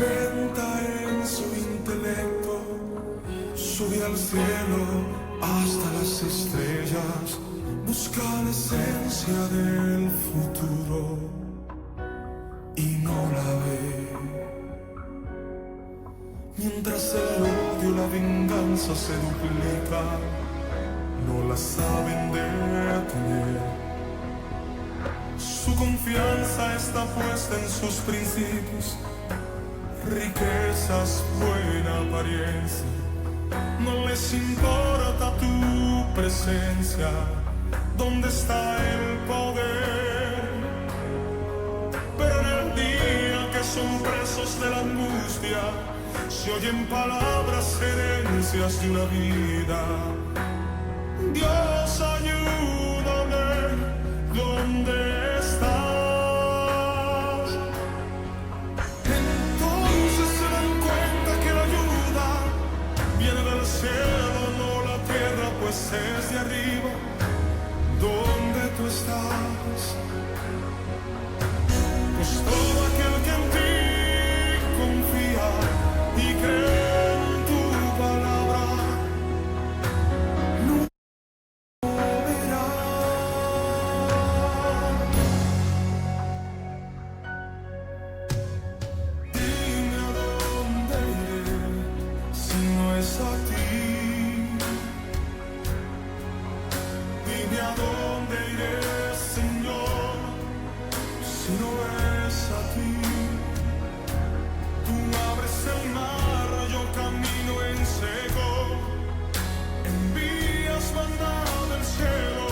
inventa en su intelecto subir al cielo hasta las estrellas, busca la esencia del futuro y no la ve. Mientras el odio y la venganza se duplican, no la saben detener. Su confianza está puesta en sus principios, riquezas, buena apariencia. No les importa tu presencia, ¿dónde está el poder? Pero en el día que son presos de la angustia, se oyen palabras, herencias de una vida. Dios, ayúdame, ¿dónde estás? Entonces se dan cuenta que la ayuda viene del cielo, no la tierra, pues es de arriba. ¿Dónde tú estás? Pues todo aquel que en ti confía y cree en tu palabra, no verá. Dime a dónde iré si no es a ti. Dime a dónde iré, Señor, si no es a ti. Tú abres el mar, yo camino en seco. Envías maná del cielo.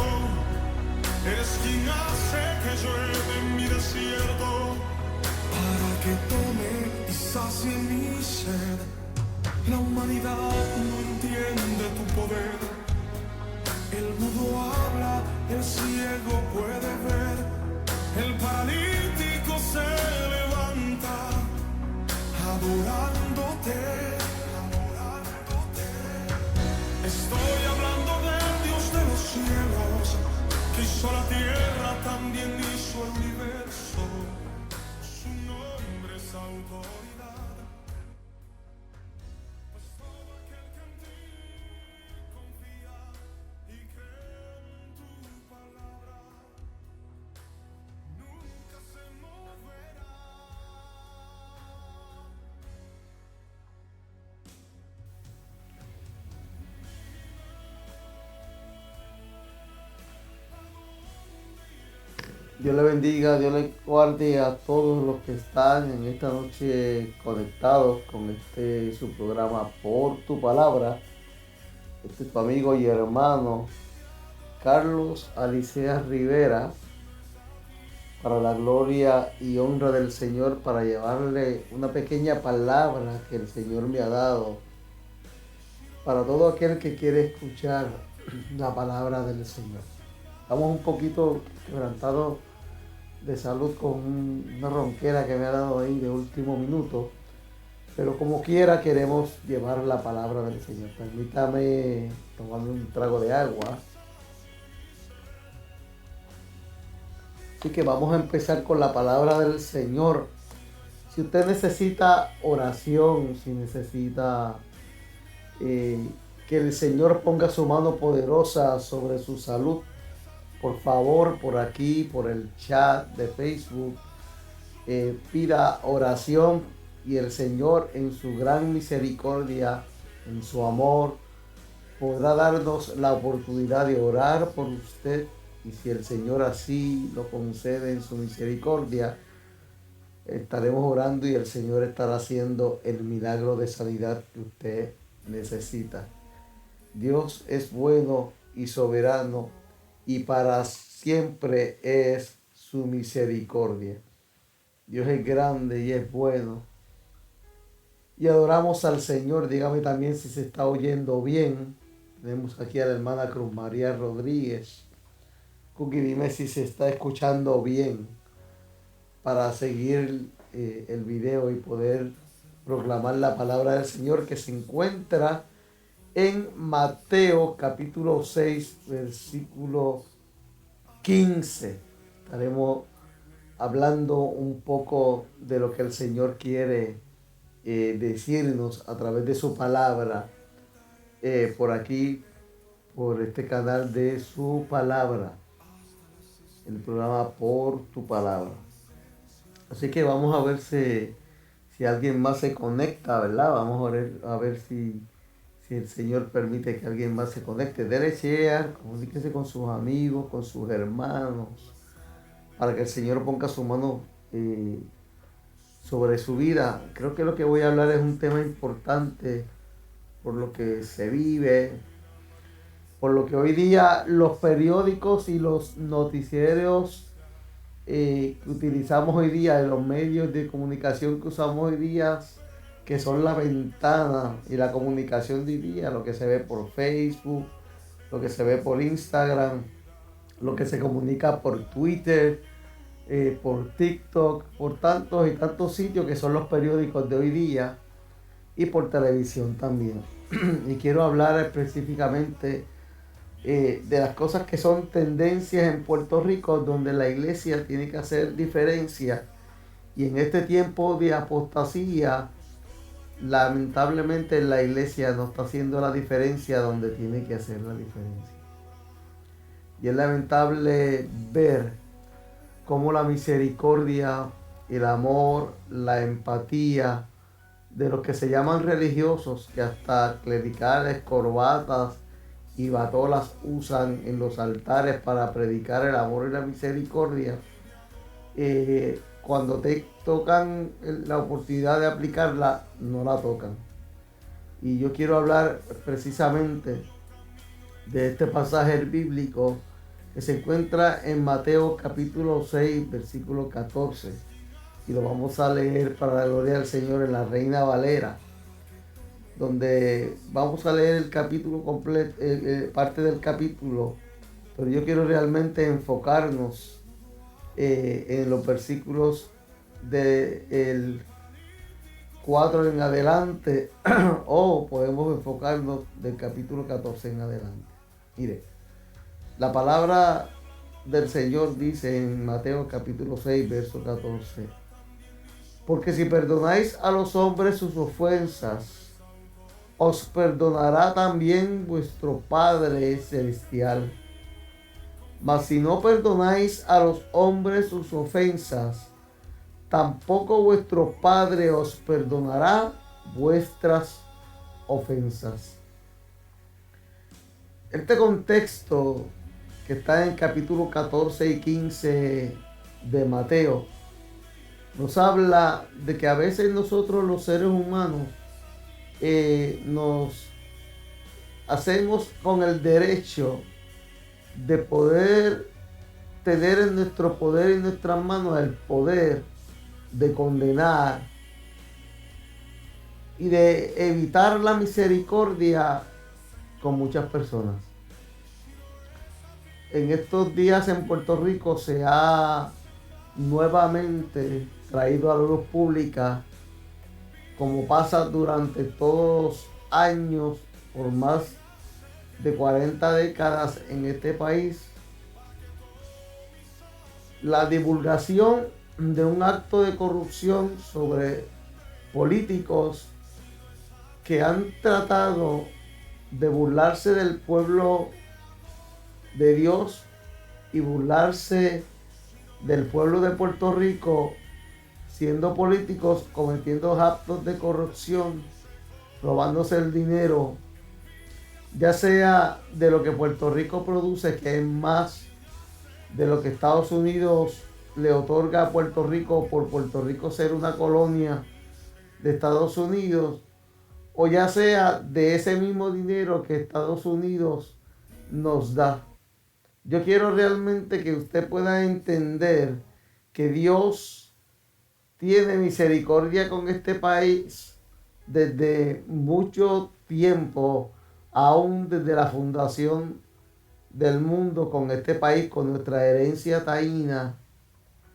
Eres quien hace que llueve en mi desierto, para que tome y sacie mi sed. La humanidad no entiende tu poder. El mudo habla, el ciego puede ver. El paralítico se levanta, adorándote, adorándote. Estoy hablando del Dios de los cielos, que hizo la tierra, también hizo el universo. Su nombre es autoridad. Pues todo aquel que en ti confía y cree en tu palabra, nunca se moverá. Dios le bendiga, Dios le guarde a todos los que están en esta noche conectados con su programa Por Tu Palabra. Este es tu amigo y hermano Carlos Alicea Rivera, para la gloria y honra del Señor, para llevarle una pequeña palabra que el Señor me ha dado para todo aquel que quiere escuchar la palabra del Señor. Estamos un poquito quebrantados de salud con una ronquera que me ha dado ahí de último minuto, pero como quiera queremos llevar la palabra del Señor. Permítame tomarme un trago de agua. Así que vamos a empezar con la palabra del Señor. Si usted necesita oración, si necesita que el Señor ponga su mano poderosa sobre su salud, por favor, por aquí, por el chat de Facebook, pida oración y el Señor en su gran misericordia, en su amor, podrá darnos la oportunidad de orar por usted. Y si el Señor así lo concede en su misericordia, estaremos orando y el Señor estará haciendo el milagro de sanidad que usted necesita. Dios es bueno y soberano, y para siempre es su misericordia. Dios es grande y es bueno. Y adoramos al Señor. Dígame también si se está oyendo bien. Tenemos aquí a la hermana Cruz María Rodríguez. Cookie, dime si se está escuchando bien, para seguir el video y poder proclamar la palabra del Señor, que se encuentra en Mateo capítulo 6, versículo 15. Estaremos hablando un poco de lo que el Señor quiere decirnos a través de su palabra por aquí, por este canal de su palabra, el programa Por tu Palabra. Así que vamos a ver si alguien más se conecta, ¿verdad? Vamos a ver si el Señor permite que alguien más se conecte. Dele share, comuníquese con sus amigos, con sus hermanos, para que el Señor ponga su mano sobre su vida. Creo que lo que voy a hablar es un tema importante por lo que se vive, por lo que hoy día los periódicos y los noticieros que utilizamos hoy día, en los medios de comunicación que usamos hoy día, que son la ventana y la comunicación de hoy día, lo que se ve por Facebook, lo que se ve por Instagram, lo que se comunica por Twitter, por TikTok, por tantos y tantos sitios que son los periódicos de hoy día, y por televisión también. Y quiero hablar específicamente de las cosas que son tendencias en Puerto Rico, donde la iglesia tiene que hacer diferencia. Y en este tiempo de apostasía, lamentablemente la iglesia no está haciendo la diferencia donde tiene que hacer la diferencia. Y es lamentable ver cómo la misericordia, el amor, la empatía de los que se llaman religiosos, que hasta clericales, corbatas y batolas usan en los altares para predicar el amor y la misericordia, cuando te tocan la oportunidad de aplicarla, no la tocan. Y yo quiero hablar precisamente de este pasaje bíblico que se encuentra en Mateo capítulo 6, versículo 14. Y lo vamos a leer para la gloria del Señor en la Reina Valera, donde vamos a leer el capítulo completo, parte del capítulo, pero yo quiero realmente enfocarnos en los versículos del 4 en adelante, o podemos enfocarnos del capítulo 14 en adelante. Mire, la palabra del Señor dice en Mateo capítulo 6, verso 14: porque si perdonáis a los hombres sus ofensas, os perdonará también vuestro Padre Celestial. Mas si no perdonáis a los hombres sus ofensas, tampoco vuestro Padre os perdonará vuestras ofensas. Este contexto que está en el capítulo 14 y 15 de Mateo nos habla de que a veces nosotros los seres humanos nos hacemos con el derecho de poder tener en nuestro poder y en nuestras manos el poder de condenar y de evitar la misericordia con muchas personas. En estos días en Puerto Rico se ha nuevamente traído a la luz pública, como pasa durante todos los años por más de 40 décadas en este país, la divulgación de un acto de corrupción sobre políticos que han tratado de burlarse del pueblo de Dios y burlarse del pueblo de Puerto Rico, siendo políticos, cometiendo actos de corrupción, robándose el dinero, ya sea de lo que Puerto Rico produce, que es más de lo que Estados Unidos le otorga a Puerto Rico por Puerto Rico ser una colonia de Estados Unidos, o ya sea de ese mismo dinero que Estados Unidos nos da. Yo quiero realmente que usted pueda entender que Dios tiene misericordia con este país desde mucho tiempo, aún desde la fundación del mundo, con este país, con nuestra herencia taína,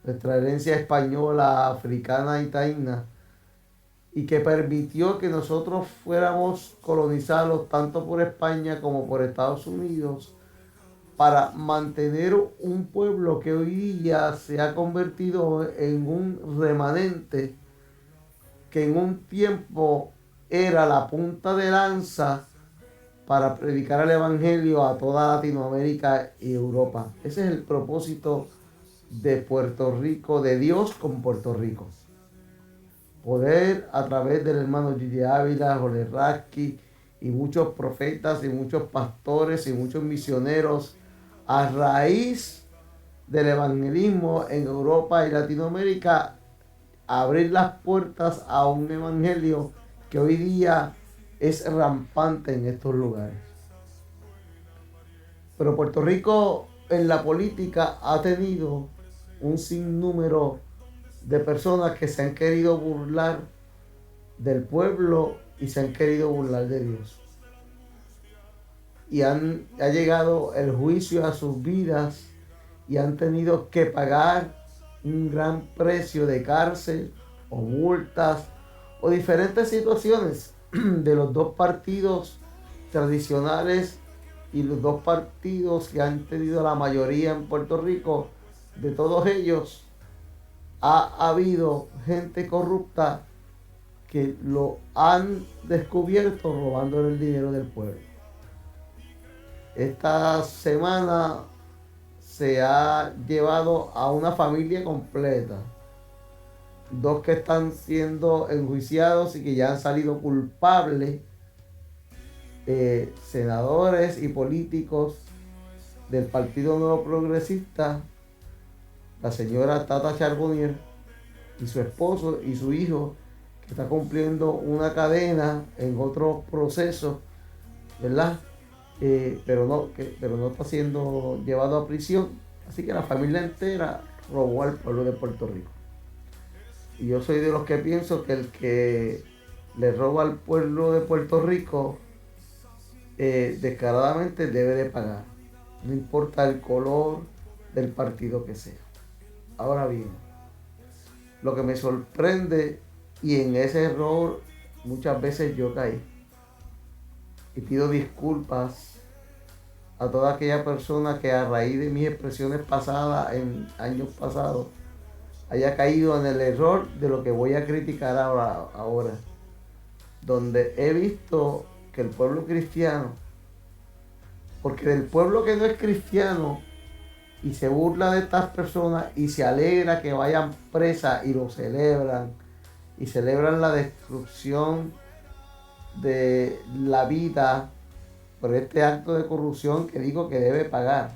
nuestra herencia española, africana y taína, y que permitió que nosotros fuéramos colonizados tanto por España como por Estados Unidos, para mantener un pueblo que hoy día se ha convertido en un remanente que en un tiempo era la punta de lanza para predicar el evangelio a toda Latinoamérica y Europa. Ese es el propósito de Puerto Rico, de Dios con Puerto Rico. Poder a través del hermano Gigi Ávila, Jorge Rasky y muchos profetas y muchos pastores y muchos misioneros a raíz del evangelismo en Europa y Latinoamérica, abrir las puertas a un evangelio que hoy día es rampante en estos lugares. Pero Puerto Rico en la política ha tenido un sinnúmero de personas que se han querido burlar del pueblo y se han querido burlar de Dios. Y ha llegado el juicio a sus vidas y han tenido que pagar un gran precio de cárcel o multas o diferentes situaciones de los dos partidos tradicionales y los dos partidos que han tenido la mayoría en Puerto Rico. De todos ellos ha habido gente corrupta que lo han descubierto robando el dinero del pueblo. Esta semana se ha llevado a una familia completa. Dos que están siendo enjuiciados y que ya han salido culpables, senadores y políticos del Partido Nuevo Progresista, la señora Tata Charbonnier y su esposo y su hijo, que está cumpliendo una cadena en otro proceso, ¿verdad? Pero no está siendo llevado a prisión. Así que la familia entera robó al pueblo de Puerto Rico. Y yo soy de los que pienso que el que le roba al pueblo de Puerto Rico descaradamente debe de pagar. No importa el color del partido que sea. Ahora bien, lo que me sorprende, y en ese error muchas veces yo caí, y pido disculpas a toda aquella persona que a raíz de mis expresiones pasadas, en años pasados, haya caído en el error de lo que voy a criticar ahora, donde he visto que el pueblo cristiano, porque del pueblo que no es cristiano y se burla de estas personas y se alegra que vayan presas y lo celebran, y celebran la destrucción de la vida por este acto de corrupción que digo que debe pagar.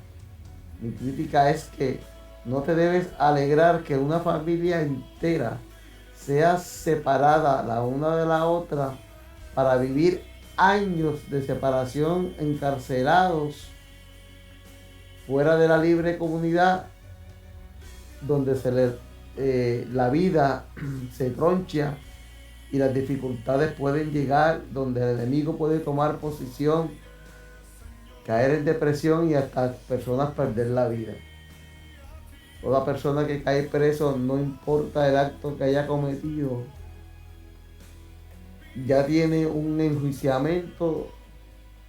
Mi crítica es que no te debes alegrar que una familia entera sea separada la una de la otra para vivir años de separación, encarcelados fuera de la libre comunidad, donde la vida se troncha y las dificultades pueden llegar, donde el enemigo puede tomar posición, caer en depresión y hasta personas perder la vida. Toda persona que cae preso, no importa el acto que haya cometido, ya tiene un enjuiciamiento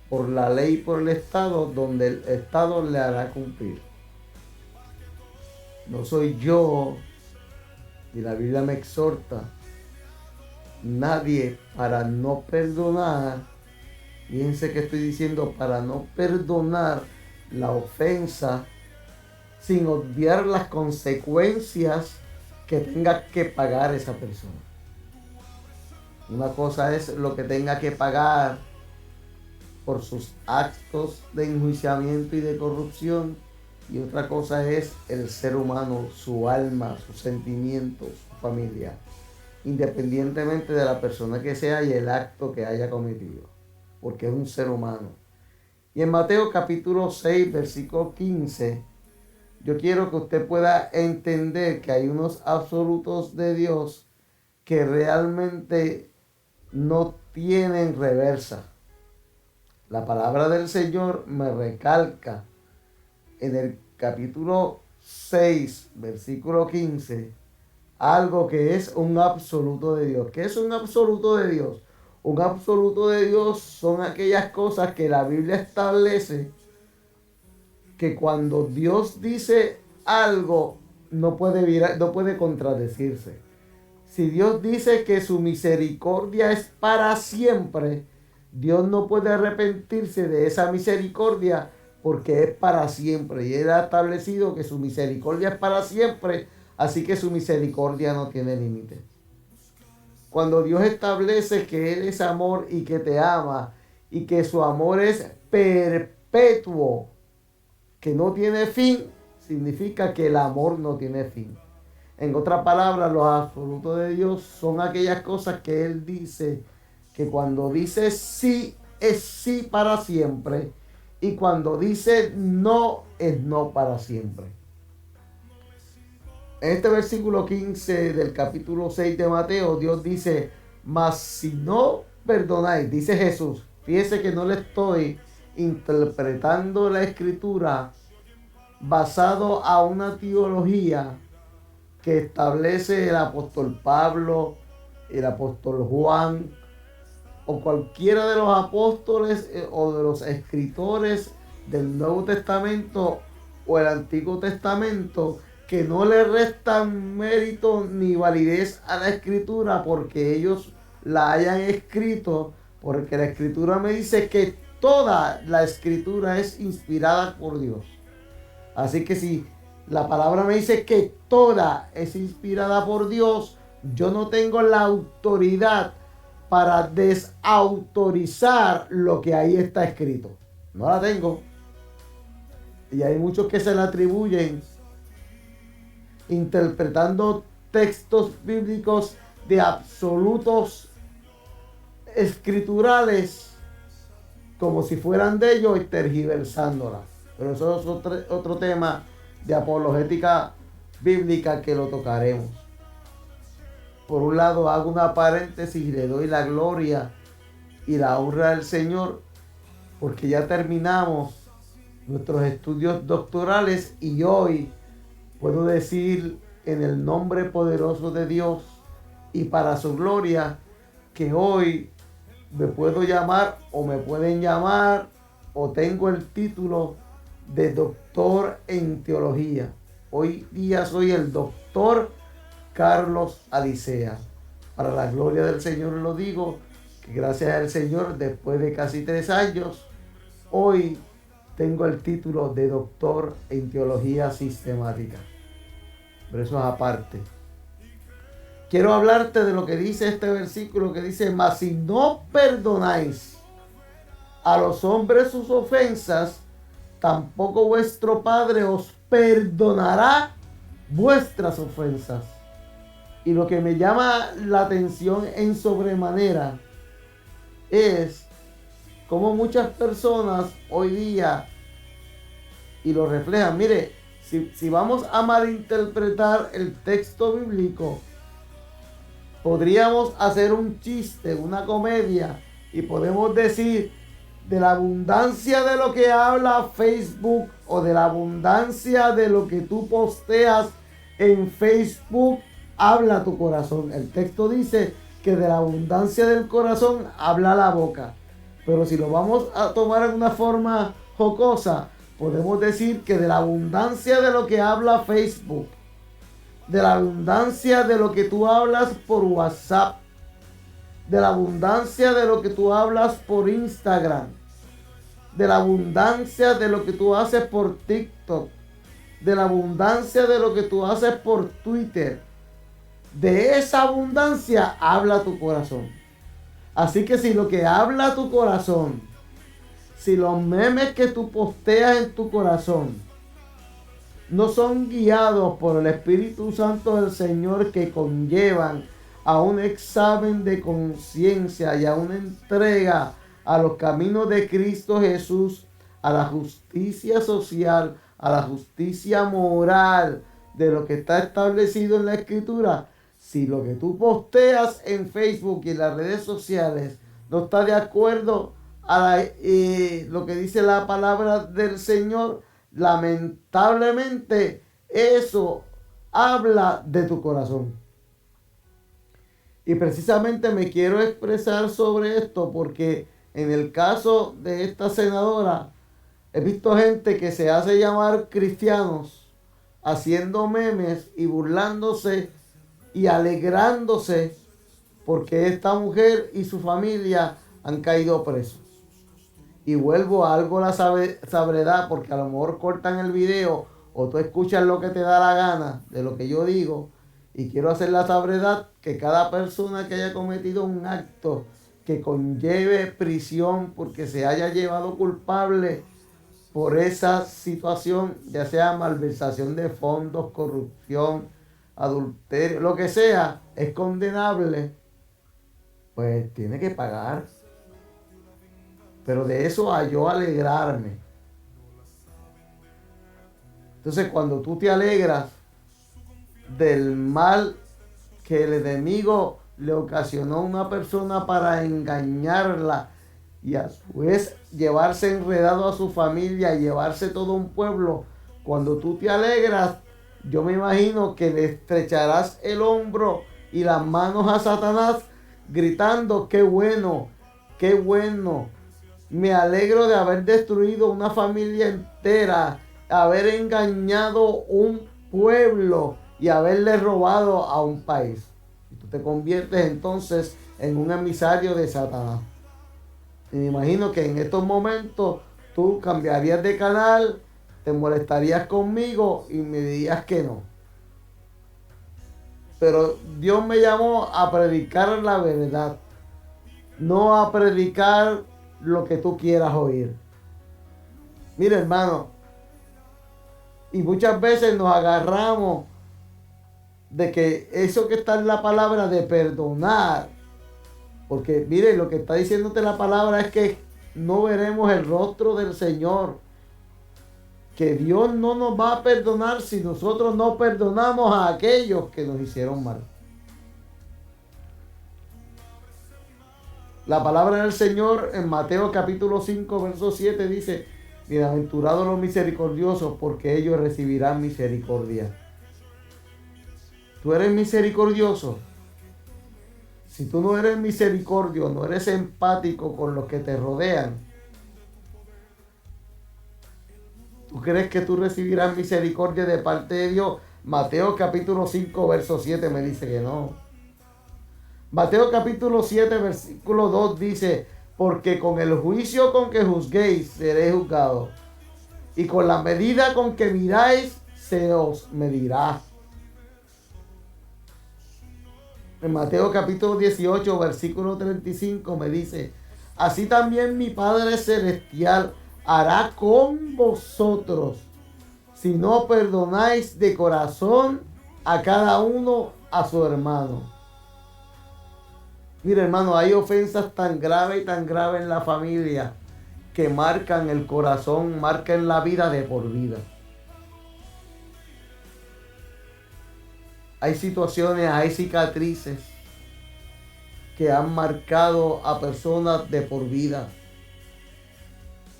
por la ley y por el Estado, donde el Estado le hará cumplir. No soy yo, y la Biblia me exhorta, nadie para no perdonar. Fíjense que estoy diciendo, para no perdonar la ofensa sin obviar las consecuencias que tenga que pagar esa persona. Una cosa es lo que tenga que pagar por sus actos de enjuiciamiento y de corrupción, y otra cosa es el ser humano, su alma, sus sentimientos, su familia, independientemente de la persona que sea y el acto que haya cometido, porque es un ser humano. Y en Mateo capítulo 6, versículo 15, yo quiero que usted pueda entender que hay unos absolutos de Dios que realmente no tienen reversa. La palabra del Señor me recalca en el capítulo 6, versículo 15, algo que es un absoluto de Dios. ¿Qué es un absoluto de Dios? Un absoluto de Dios son aquellas cosas que la Biblia establece que cuando Dios dice algo no puede contradecirse. Si Dios dice que su misericordia es para siempre, Dios no puede arrepentirse de esa misericordia porque es para siempre. Y Él ha establecido que su misericordia es para siempre, así que su misericordia no tiene límite. Cuando Dios establece que Él es amor y que te ama y que su amor es perpetuo, que no tiene fin, significa que el amor no tiene fin. En otras palabras, los absolutos de Dios son aquellas cosas que Él dice, que cuando dice sí, es sí para siempre, y cuando dice no, es no para siempre. En este versículo 15 del capítulo 6 de Mateo, Dios dice, mas si no perdonáis, dice Jesús, fíjese que no le estoy interpretando la escritura basado a una teología que establece el apóstol Pablo, el apóstol Juan o cualquiera de los apóstoles o de los escritores del Nuevo Testamento o el Antiguo Testamento, que no le restan mérito ni validez a la escritura porque ellos la hayan escrito, porque la escritura me dice que toda la escritura es inspirada por Dios. Así que si la palabra me dice que toda es inspirada por Dios, yo no tengo la autoridad para desautorizar lo que ahí está escrito. No la tengo. Y hay muchos que se la atribuyen interpretando textos bíblicos de absolutos escriturales como si fueran de ellos y tergiversándolas. Pero eso es otro tema de apologética bíblica que lo tocaremos. Por un lado hago una paréntesis y le doy la gloria y la honra al Señor porque ya terminamos nuestros estudios doctorales y hoy puedo decir en el nombre poderoso de Dios y para su gloria que hoy me puedo llamar o me pueden llamar o tengo el título de doctor en teología. Hoy día soy el doctor Carlos Alicea. Para la gloria del Señor lo digo, que gracias al Señor, después de casi 3 años, hoy tengo el título de doctor en teología sistemática. Pero eso es aparte. Quiero hablarte de lo que dice este versículo que dice, mas si no perdonáis a los hombres sus ofensas, tampoco vuestro Padre os perdonará vuestras ofensas. Y lo que me llama la atención en sobremanera es cómo muchas personas hoy día, y lo reflejan, mire, si vamos a malinterpretar el texto bíblico, podríamos hacer un chiste, una comedia, y podemos decir, de la abundancia de lo que habla Facebook o de la abundancia de lo que tú posteas en Facebook, habla tu corazón. El texto dice que de la abundancia del corazón habla la boca. Pero si lo vamos a tomar en una forma jocosa, podemos decir que de la abundancia de lo que habla Facebook, de la abundancia de lo que tú hablas por WhatsApp, de la abundancia de lo que tú hablas por Instagram, de la abundancia de lo que tú haces por TikTok, de la abundancia de lo que tú haces por Twitter, de esa abundancia habla tu corazón. Así que si lo que habla tu corazón, si los memes que tú posteas en tu corazón no son guiados por el Espíritu Santo del Señor, que conllevan a un examen de conciencia y a una entrega a los caminos de Cristo Jesús, a la justicia social, a la justicia moral de lo que está establecido en la Escritura, si lo que tú posteas en Facebook y en las redes sociales no está de acuerdo a lo que dice la palabra del Señor, lamentablemente eso habla de tu corazón. Y precisamente me quiero expresar sobre esto porque en el caso de esta senadora he visto gente que se hace llamar cristianos haciendo memes y burlándose y alegrándose porque esta mujer y su familia han caído presos. Y vuelvo a algo la sabreda, porque a lo mejor cortan el video o tú escuchas lo que te da la gana de lo que yo digo. Y quiero hacer la sabreda que cada persona que haya cometido un acto que conlleve prisión porque se haya llevado culpable por esa situación, ya sea malversación de fondos, corrupción, adulterio, lo que sea, es condenable, pues tiene que pagar. Pero de eso a yo alegrarme. Entonces, cuando tú te alegras del mal que el enemigo le ocasionó a una persona para engañarla y a su vez llevarse enredado a su familia, llevarse todo un pueblo, cuando tú te alegras, yo me imagino que le estrecharás el hombro y las manos a Satanás gritando: qué bueno, qué bueno. Me alegro de haber destruido una familia entera, haber engañado un pueblo y haberle robado a un país. Y tú te conviertes entonces en un emisario de Satanás. Y me imagino que en estos momentos tú cambiarías de canal, te molestarías conmigo y me dirías que no. Pero Dios me llamó a predicar la verdad, no a predicar lo que tú quieras oír. Mira, hermano, y muchas veces nos agarramos de que eso que está en la palabra de perdonar, porque mire, lo que está diciéndote la palabra es que no veremos el rostro del Señor, que Dios no nos va a perdonar si nosotros no perdonamos a aquellos que nos hicieron mal. La palabra del Señor en Mateo capítulo 5, verso 7 dice: bienaventurados los misericordiosos, porque ellos recibirán misericordia. ¿Tú eres misericordioso? Si tú no eres misericordio, no eres empático con los que te rodean, ¿tú crees que tú recibirás misericordia de parte de Dios? Mateo capítulo 5, verso 7 me dice que no. Mateo capítulo 7, versículo 2 dice: porque con el juicio con que juzguéis seréis juzgados, y con la medida con que miráis se os medirá. En Mateo capítulo 18, versículo 35 me dice: así también mi Padre Celestial hará con vosotros, si no perdonáis de corazón a cada uno a su hermano. Mira, hermano, hay ofensas tan graves en la familia que marcan el corazón, marcan la vida de por vida. Hay situaciones, hay cicatrices que han marcado a personas de por vida.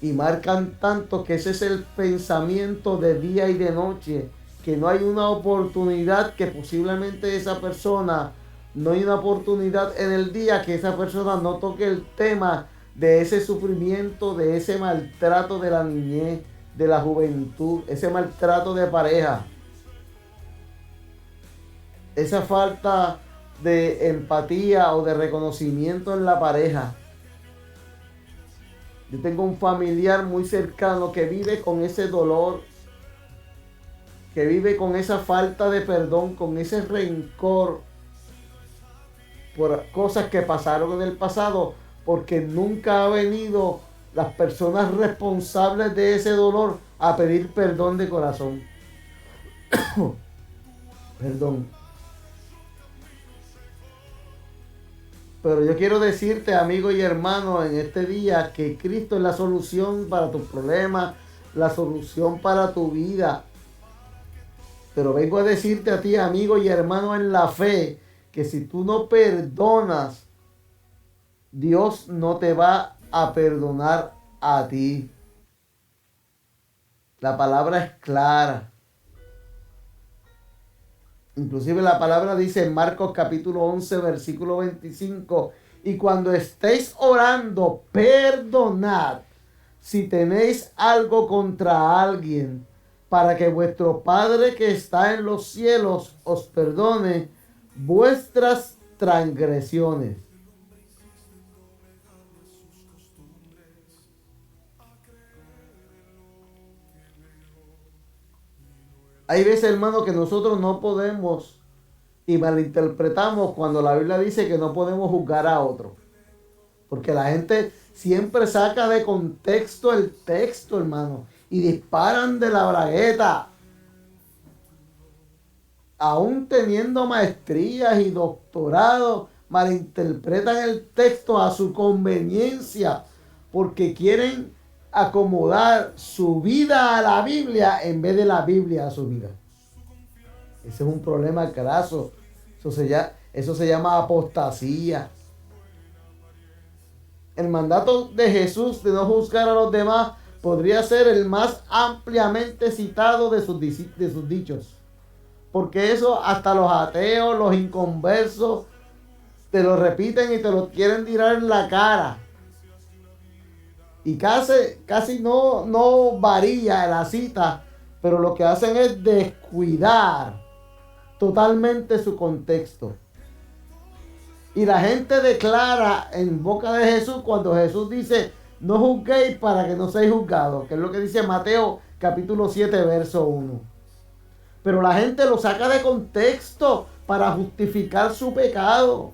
Y marcan tanto que ese es el pensamiento de día y de noche, que no hay una oportunidad que posiblemente esa persona, no hay una oportunidad en el día que esa persona no toque el tema de ese sufrimiento, de ese maltrato de la niñez, de la juventud, ese maltrato de pareja, esa falta de empatía o de reconocimiento en la pareja. Yo tengo un familiar muy cercano que vive con ese dolor, que vive con esa falta de perdón, con ese rencor por cosas que pasaron en el pasado, porque nunca ha venido las personas responsables de ese dolor a pedir perdón de corazón. Perdón. Pero yo quiero decirte, amigo y hermano, en este día que Cristo es la solución para tus problemas, la solución para tu vida. Pero vengo a decirte a ti, amigo y hermano en la fe, que si tú no perdonas, Dios no te va a perdonar a ti. La palabra es clara. Inclusive la palabra dice en Marcos capítulo 11, versículo 25: y cuando estéis orando, perdonad si tenéis algo contra alguien, para que vuestro Padre que está en los cielos os perdone vuestras transgresiones. Hay veces, hermano, que nosotros no podemos y malinterpretamos cuando la Biblia dice que no podemos juzgar a otro. Porque la gente siempre saca de contexto el texto, hermano, y disparan de la bragueta. Aún teniendo maestrías y doctorados, malinterpretan el texto a su conveniencia porque quieren acomodar su vida a la Biblia en vez de la Biblia a su vida. Ese es un problema graso. Eso se llama apostasía. El mandato de Jesús de no juzgar a los demás podría ser el más ampliamente citado de sus dichos. Porque eso hasta los ateos, los inconversos, te lo repiten y te lo quieren tirar en la cara. Y casi no varía la cita, pero lo que hacen es descuidar totalmente su contexto. Y la gente declara en boca de Jesús cuando Jesús dice, no juzguéis para que no seáis juzgados, que es lo que dice Mateo capítulo 7, verso 1. Pero la gente lo saca de contexto para justificar su pecado.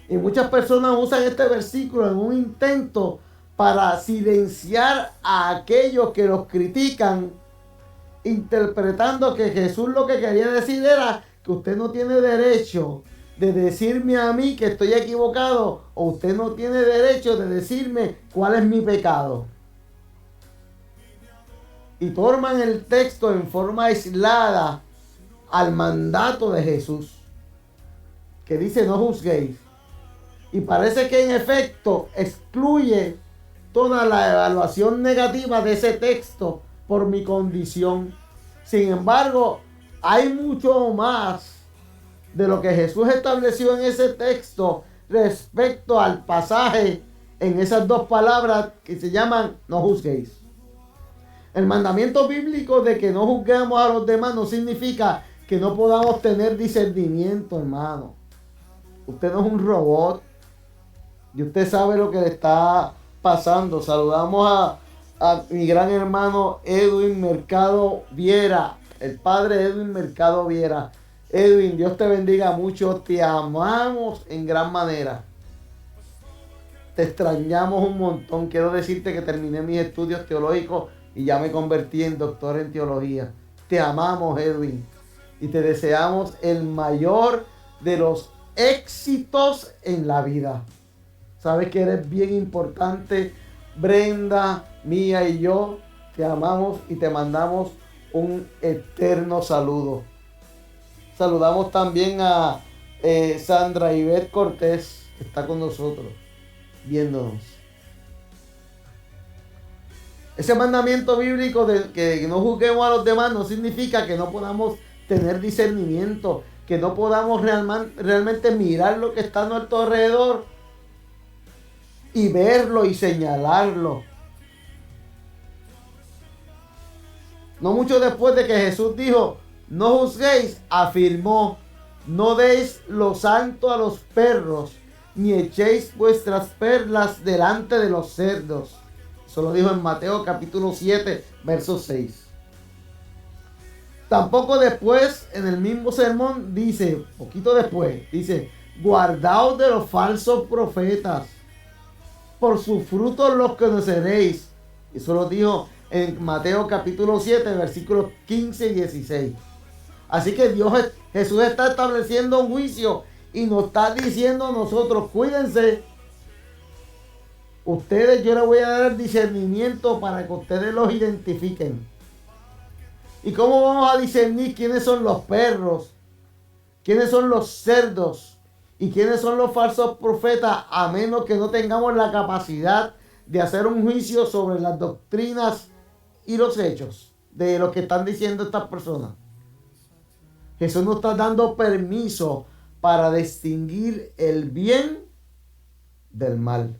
Y muchas personas usan este versículo en un intento para silenciar a aquellos que los critican, interpretando que Jesús lo que quería decir era que usted no tiene derecho de decirme a mí que estoy equivocado, o usted no tiene derecho de decirme cuál es mi pecado. Y toman el texto en forma aislada al mandato de Jesús, que dice no juzguéis. Y parece que en efecto excluye toda la evaluación negativa de ese texto por mi condición. Sin embargo, hay mucho más de lo que Jesús estableció en ese texto respecto al pasaje en esas dos palabras que se llaman no juzguéis. El mandamiento bíblico de que no juzguemos a los demás no significa que no podamos tener discernimiento, hermano. Usted no es un robot y usted sabe lo que le está pasando. Saludamos a mi gran hermano Edwin Mercado Viera, el padre Edwin Mercado Viera. Edwin, Dios te bendiga mucho, te amamos en gran manera. Te extrañamos un montón. Quiero decirte que terminé mis estudios teológicos y ya me convertí en doctor en teología. Te amamos, Edwin, y te deseamos el mayor de los éxitos en la vida. Sabes que eres bien importante. Brenda, Mía y yo te amamos y te mandamos un eterno saludo. Saludamos también a Sandra Ivette Cortés, que está con nosotros, viéndonos. Ese mandamiento bíblico de que no juzguemos a los demás no significa que no podamos tener discernimiento, que no podamos realmente mirar lo que está a nuestro alrededor y verlo y señalarlo. No mucho después de que Jesús dijo, no juzguéis, afirmó, no deis lo santo a los perros, ni echéis vuestras perlas delante de los cerdos. Eso lo dijo en Mateo capítulo 7, verso 6. Tampoco después, en el mismo sermón, dice, poquito después, dice, guardaos de los falsos profetas, por sus frutos los conoceréis. Eso lo dijo en Mateo capítulo 7, versículos 15 y 16. Así que Jesús está estableciendo un juicio y nos está diciendo a nosotros, cuídense. Ustedes, yo les voy a dar el discernimiento para que ustedes los identifiquen. ¿Y cómo vamos a discernir quiénes son los perros? ¿Quiénes son los cerdos? ¿Y quiénes son los falsos profetas? A menos que no tengamos la capacidad de hacer un juicio sobre las doctrinas y los hechos de lo que están diciendo estas personas. Jesús nos está dando permiso para distinguir el bien del mal.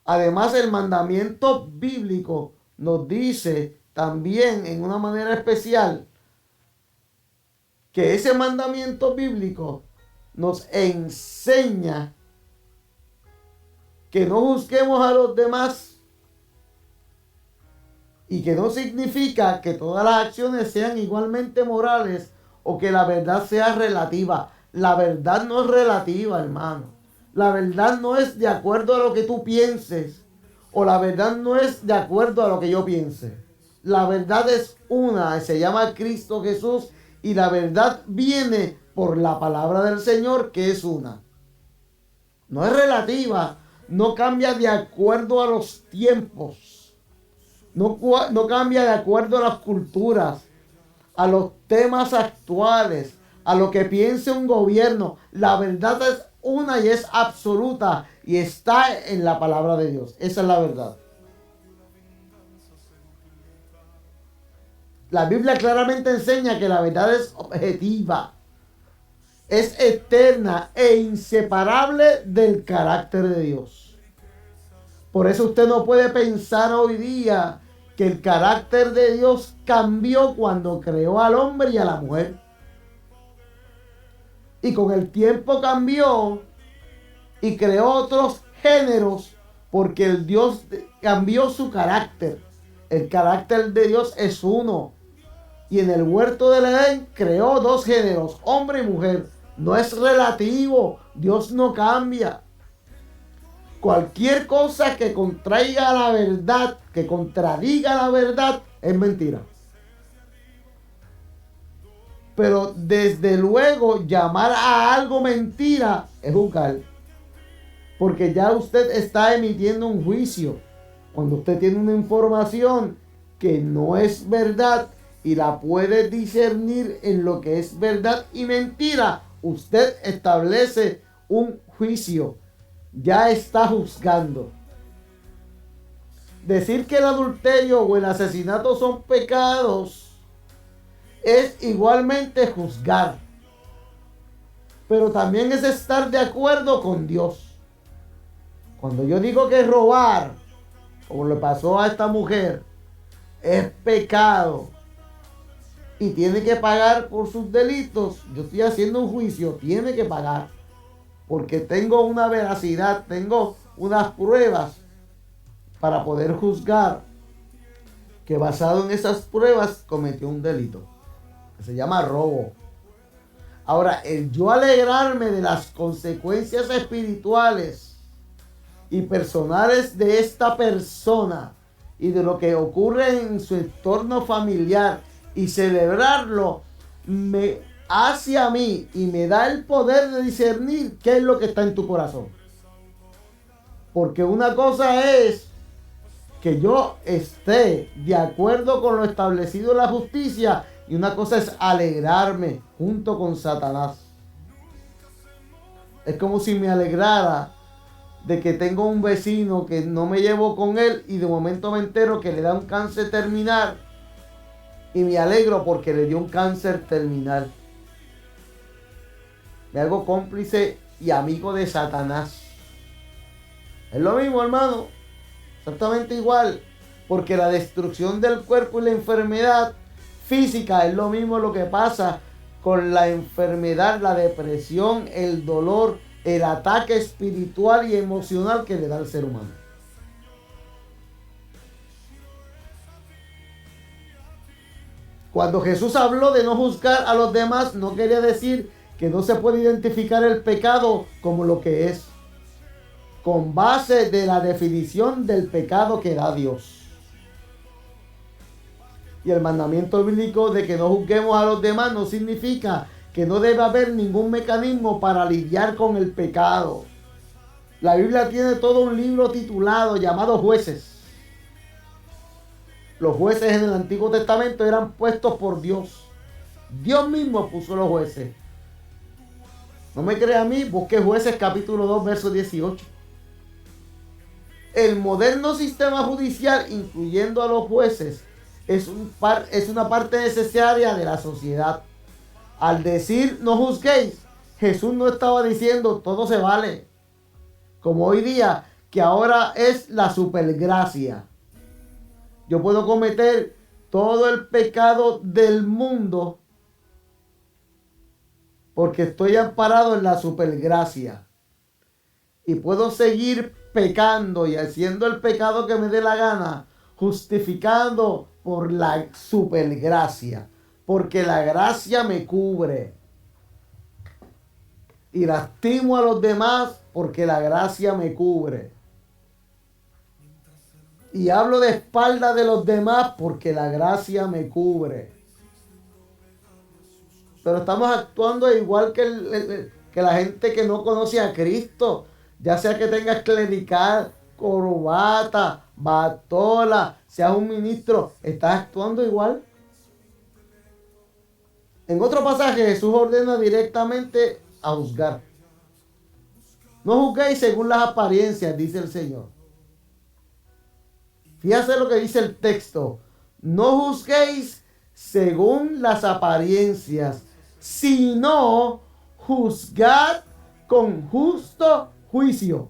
Además, el mandamiento bíblico nos dice también en una manera especial que ese mandamiento bíblico nos enseña que no juzguemos a los demás y que no significa que todas las acciones sean igualmente morales o que la verdad sea relativa. La verdad no es relativa, hermano. La verdad no es de acuerdo a lo que tú pienses, o la verdad no es de acuerdo a lo que yo piense. La verdad es una, se llama Cristo Jesús, y la verdad viene por la palabra del Señor, que es una. No es relativa, no cambia de acuerdo a los tiempos, no cambia de acuerdo a las culturas, a los temas actuales, a lo que piense un gobierno. La verdad es una y es absoluta y está en la palabra de Dios. Esa es la verdad. La Biblia claramente enseña que la verdad es objetiva, es eterna e inseparable del carácter de Dios. Por eso usted no puede pensar hoy día que el carácter de Dios cambió cuando creó al hombre y a la mujer. Y con el tiempo cambió y creó otros géneros porque el Dios cambió su carácter. El carácter de Dios es uno. Y en el huerto del Edén creó dos géneros, hombre y mujer. No es relativo. Dios no cambia. Cualquier cosa que contraiga la verdad, que contradiga la verdad, es mentira. Pero desde luego llamar a algo mentira es juzgar. Porque ya usted está emitiendo un juicio. Cuando usted tiene una información que no es verdad y la puede discernir en lo que es verdad y mentira, usted establece un juicio. Ya está juzgando. Decir que el adulterio o el asesinato son pecados es igualmente juzgar. Pero también es estar de acuerdo con Dios. Cuando yo digo que robar, como le pasó a esta mujer, es pecado y tiene que pagar por sus delitos, yo estoy haciendo un juicio, tiene que pagar. Porque tengo una veracidad, tengo unas pruebas para poder juzgar que basado en esas pruebas cometió un delito, que se llama robo. Ahora, el yo alegrarme de las consecuencias espirituales y personales de esta persona y de lo que ocurre en su entorno familiar y celebrarlo, me hace a mí y me da el poder de discernir qué es lo que está en tu corazón. Porque una cosa es que yo esté de acuerdo con lo establecido en la justicia y una cosa es alegrarme junto con Satanás. Es como si me alegrara de que tengo un vecino que no me llevo con él y de momento me entero que le da un cáncer terminal y me alegro porque le dio un cáncer terminal. Me hago cómplice y amigo de Satanás. Es lo mismo, hermano. Exactamente igual. Porque la destrucción del cuerpo y la enfermedad física es lo mismo lo que pasa con la enfermedad, la depresión, el dolor, el ataque espiritual y emocional que le da al ser humano. Cuando Jesús habló de no juzgar a los demás, no quería decir que no se puede identificar el pecado como lo que es, con base de la definición del pecado que da Dios. Y el mandamiento bíblico de que no juzguemos a los demás no significa que no debe haber ningún mecanismo para lidiar con el pecado. La Biblia tiene todo un libro titulado llamado Jueces. Los jueces en el Antiguo Testamento eran puestos por Dios. Dios mismo puso los jueces. No me crea a mí, busque Jueces capítulo 2, verso 18. El moderno sistema judicial, incluyendo a los jueces, es una parte necesaria de la sociedad. Al decir no juzguéis, Jesús no estaba diciendo todo se vale, como hoy día, que ahora es la supergracia. Yo puedo cometer todo el pecado del mundo porque estoy amparado en la supergracia. Y puedo seguir pecando y haciendo el pecado que me dé la gana, justificando por la supergracia, porque la gracia me cubre. Y lastimo a los demás porque la gracia me cubre. Y hablo de espalda de los demás porque la gracia me cubre. Pero estamos actuando igual que la gente que no conoce a Cristo. Ya sea que tengas clerical, corbata, batola, seas un ministro, estás actuando igual. En otro pasaje Jesús ordena directamente a juzgar. No juzguéis según las apariencias, dice el Señor. Fíjate lo que dice el texto. No juzguéis según las apariencias, sino juzgad con justo juicio.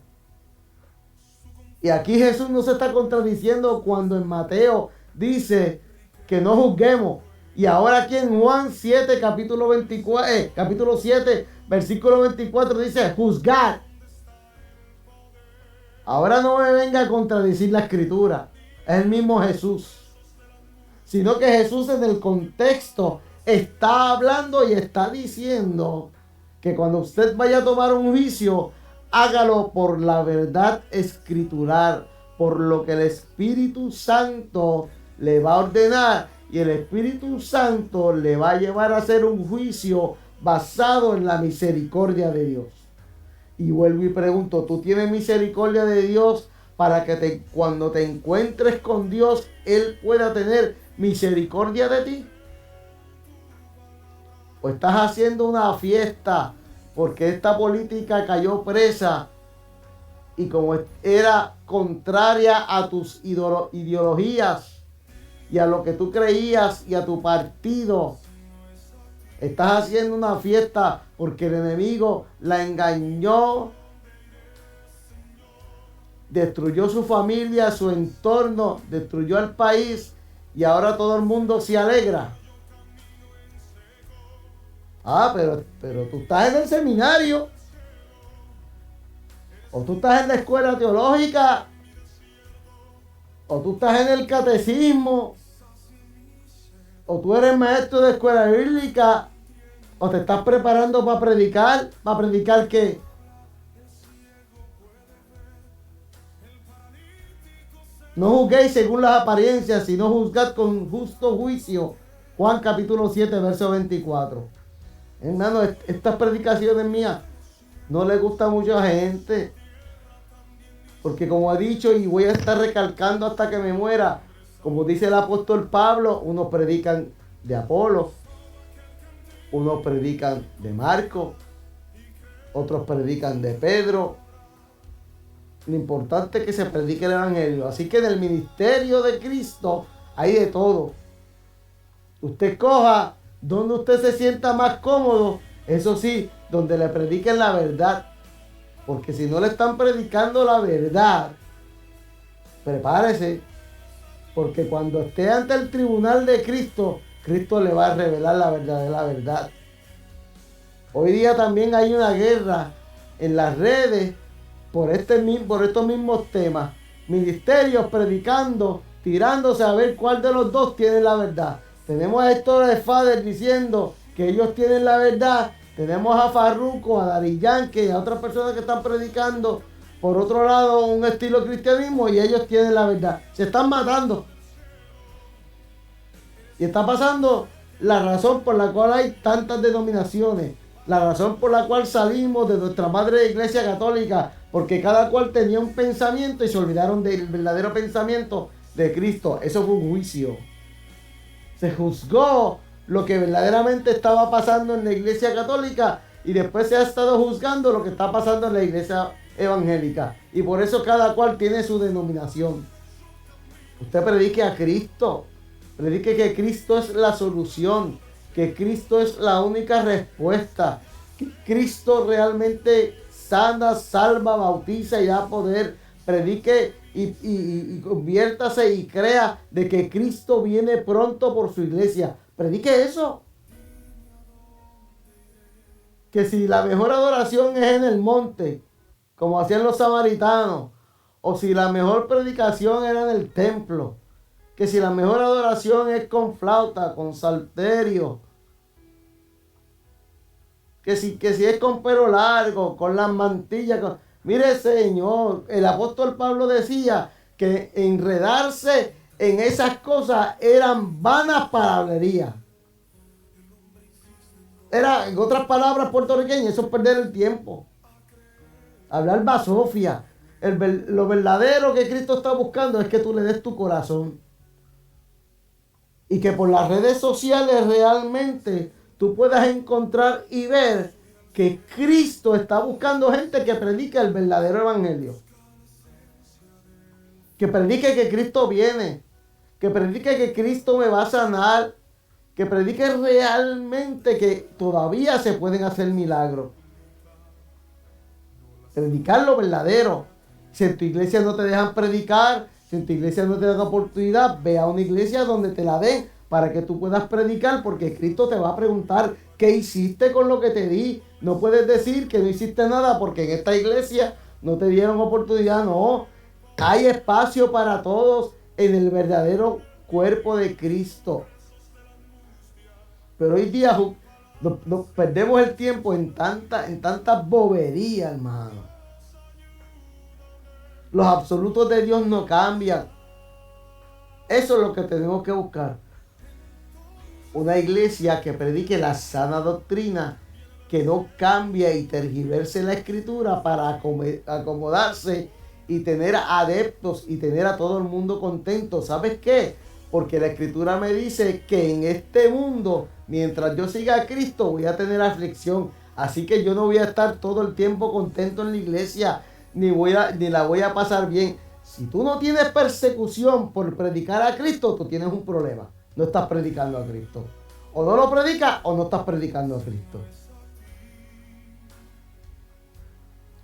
Y aquí Jesús no se está contradiciendo cuando en Mateo dice que no juzguemos. Y ahora aquí en Juan 7, capítulo 7, versículo 24 dice juzgad. Ahora no me venga a contradecir la escritura. Es el mismo Jesús. Sino que Jesús en el contexto está hablando y está diciendo que cuando usted vaya a tomar un juicio, hágalo por la verdad escritural, por lo que el Espíritu Santo le va a ordenar. Y el Espíritu Santo le va a llevar a hacer un juicio basado en la misericordia de Dios. Y vuelvo y pregunto, ¿tú tienes misericordia de Dios para que cuando te encuentres con Dios, Él pueda tener misericordia de ti? ¿O estás haciendo una fiesta porque esta política cayó presa y como era contraria a tus ideologías y a lo que tú creías y a tu partido, estás haciendo una fiesta porque el enemigo la engañó, destruyó su familia, su entorno, destruyó el país y ahora todo el mundo se alegra? Pero tú estás en el seminario, o tú estás en la escuela teológica, o tú estás en el catecismo, o tú eres maestro de escuela bíblica, o te estás preparando para predicar. ¿Para predicar qué? No juzguéis según las apariencias, sino juzgad con justo juicio. Juan capítulo 7, verso 24. Hermano, estas predicaciones mías no le gustan a mucha gente. Porque como he dicho y voy a estar recalcando hasta que me muera, como dice el apóstol Pablo, unos predican de Apolo, unos predican de Marco, otros predican de Pedro. Lo importante es que se predique el evangelio. Así que en el ministerio de Cristo hay de todo. Usted coja donde usted se sienta más cómodo, eso sí, donde le prediquen la verdad. Porque si no le están predicando la verdad, prepárese. Porque cuando esté ante el tribunal de Cristo, Cristo le va a revelar la verdadera verdad. Hoy día también hay una guerra en las redes por estos mismos temas. Ministerios predicando, tirándose a ver cuál de los dos tiene la verdad. Tenemos a Héctor de Fader diciendo que ellos tienen la verdad. Tenemos a Farruko, a Daddy Yankee y a otras personas que están predicando por otro lado un estilo cristianismo y ellos tienen la verdad. Se están matando. Y está pasando la razón por la cual hay tantas denominaciones. La razón por la cual salimos de nuestra madre iglesia católica. Porque cada cual tenía un pensamiento y se olvidaron del verdadero pensamiento de Cristo. Eso fue un juicio. Se juzgó lo que verdaderamente estaba pasando en la iglesia católica y después se ha estado juzgando lo que está pasando en la iglesia evangélica. Y por eso cada cual tiene su denominación. Usted predique a Cristo. Predique que Cristo es la solución. Que Cristo es la única respuesta. Que Cristo realmente sana, salva, bautiza y da poder. Predique y conviértase y crea de que Cristo viene pronto por su iglesia. Predique eso. que si la mejor adoración es en el monte, como hacían los samaritanos, o si la mejor predicación era en el templo, que si la mejor adoración es con flauta, con salterio, que si es con pelo largo, con las mantillas. Mire, Señor, el apóstol Pablo decía que enredarse en esas cosas eran vanas palabrerías. Era, en otras palabras puertorriqueñas, eso es perder el tiempo. Hablar basofia. Lo verdadero que Cristo está buscando es que tú le des tu corazón. Y que por las redes sociales realmente tú puedas encontrar y ver que Cristo está buscando gente que predique el verdadero evangelio. Que predique que Cristo viene. Que predique que Cristo me va a sanar. Que predique realmente que todavía se pueden hacer milagros. Predicar lo verdadero. Si en tu iglesia no te dejan predicar, si en tu iglesia no te dan oportunidad, ve a una iglesia donde te la den para que tú puedas predicar, porque Cristo te va a preguntar qué hiciste con lo que te di. No puedes decir que no hiciste nada porque en esta iglesia no te dieron oportunidad. No, hay espacio para todos en el verdadero cuerpo de Cristo. Pero hoy día nos perdemos el tiempo en tantas boberías, hermano. Los absolutos de Dios no cambian. Eso es lo que tenemos que buscar. Una iglesia que predique la sana doctrina, que no cambie y tergiverse la escritura para acomodarse y tener adeptos y tener a todo el mundo contento. ¿Sabes qué? Porque la escritura me dice que en este mundo, mientras yo siga a Cristo, voy a tener aflicción. Así que yo no voy a estar todo el tiempo contento en la iglesia, ni la voy a pasar bien. Si tú no tienes persecución por predicar a Cristo, tú tienes un problema. No estás predicando a Cristo. O no lo predicas o no estás predicando a Cristo.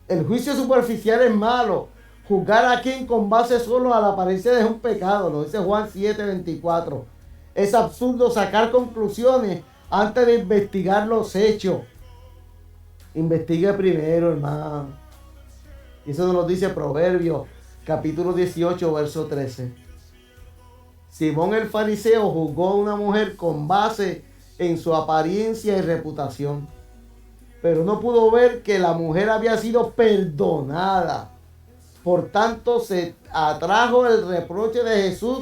El juicio superficial es malo. Juzgar a quien con base solo a la apariencia es un pecado. Lo dice Juan 7:24. Es absurdo sacar conclusiones antes de investigar los hechos. Investigue primero, hermano. Y eso nos lo dice Proverbios, capítulo 18, verso 13. Simón el fariseo juzgó a una mujer con base en su apariencia y reputación, pero no pudo ver que la mujer había sido perdonada. Por tanto, se atrajo el reproche de Jesús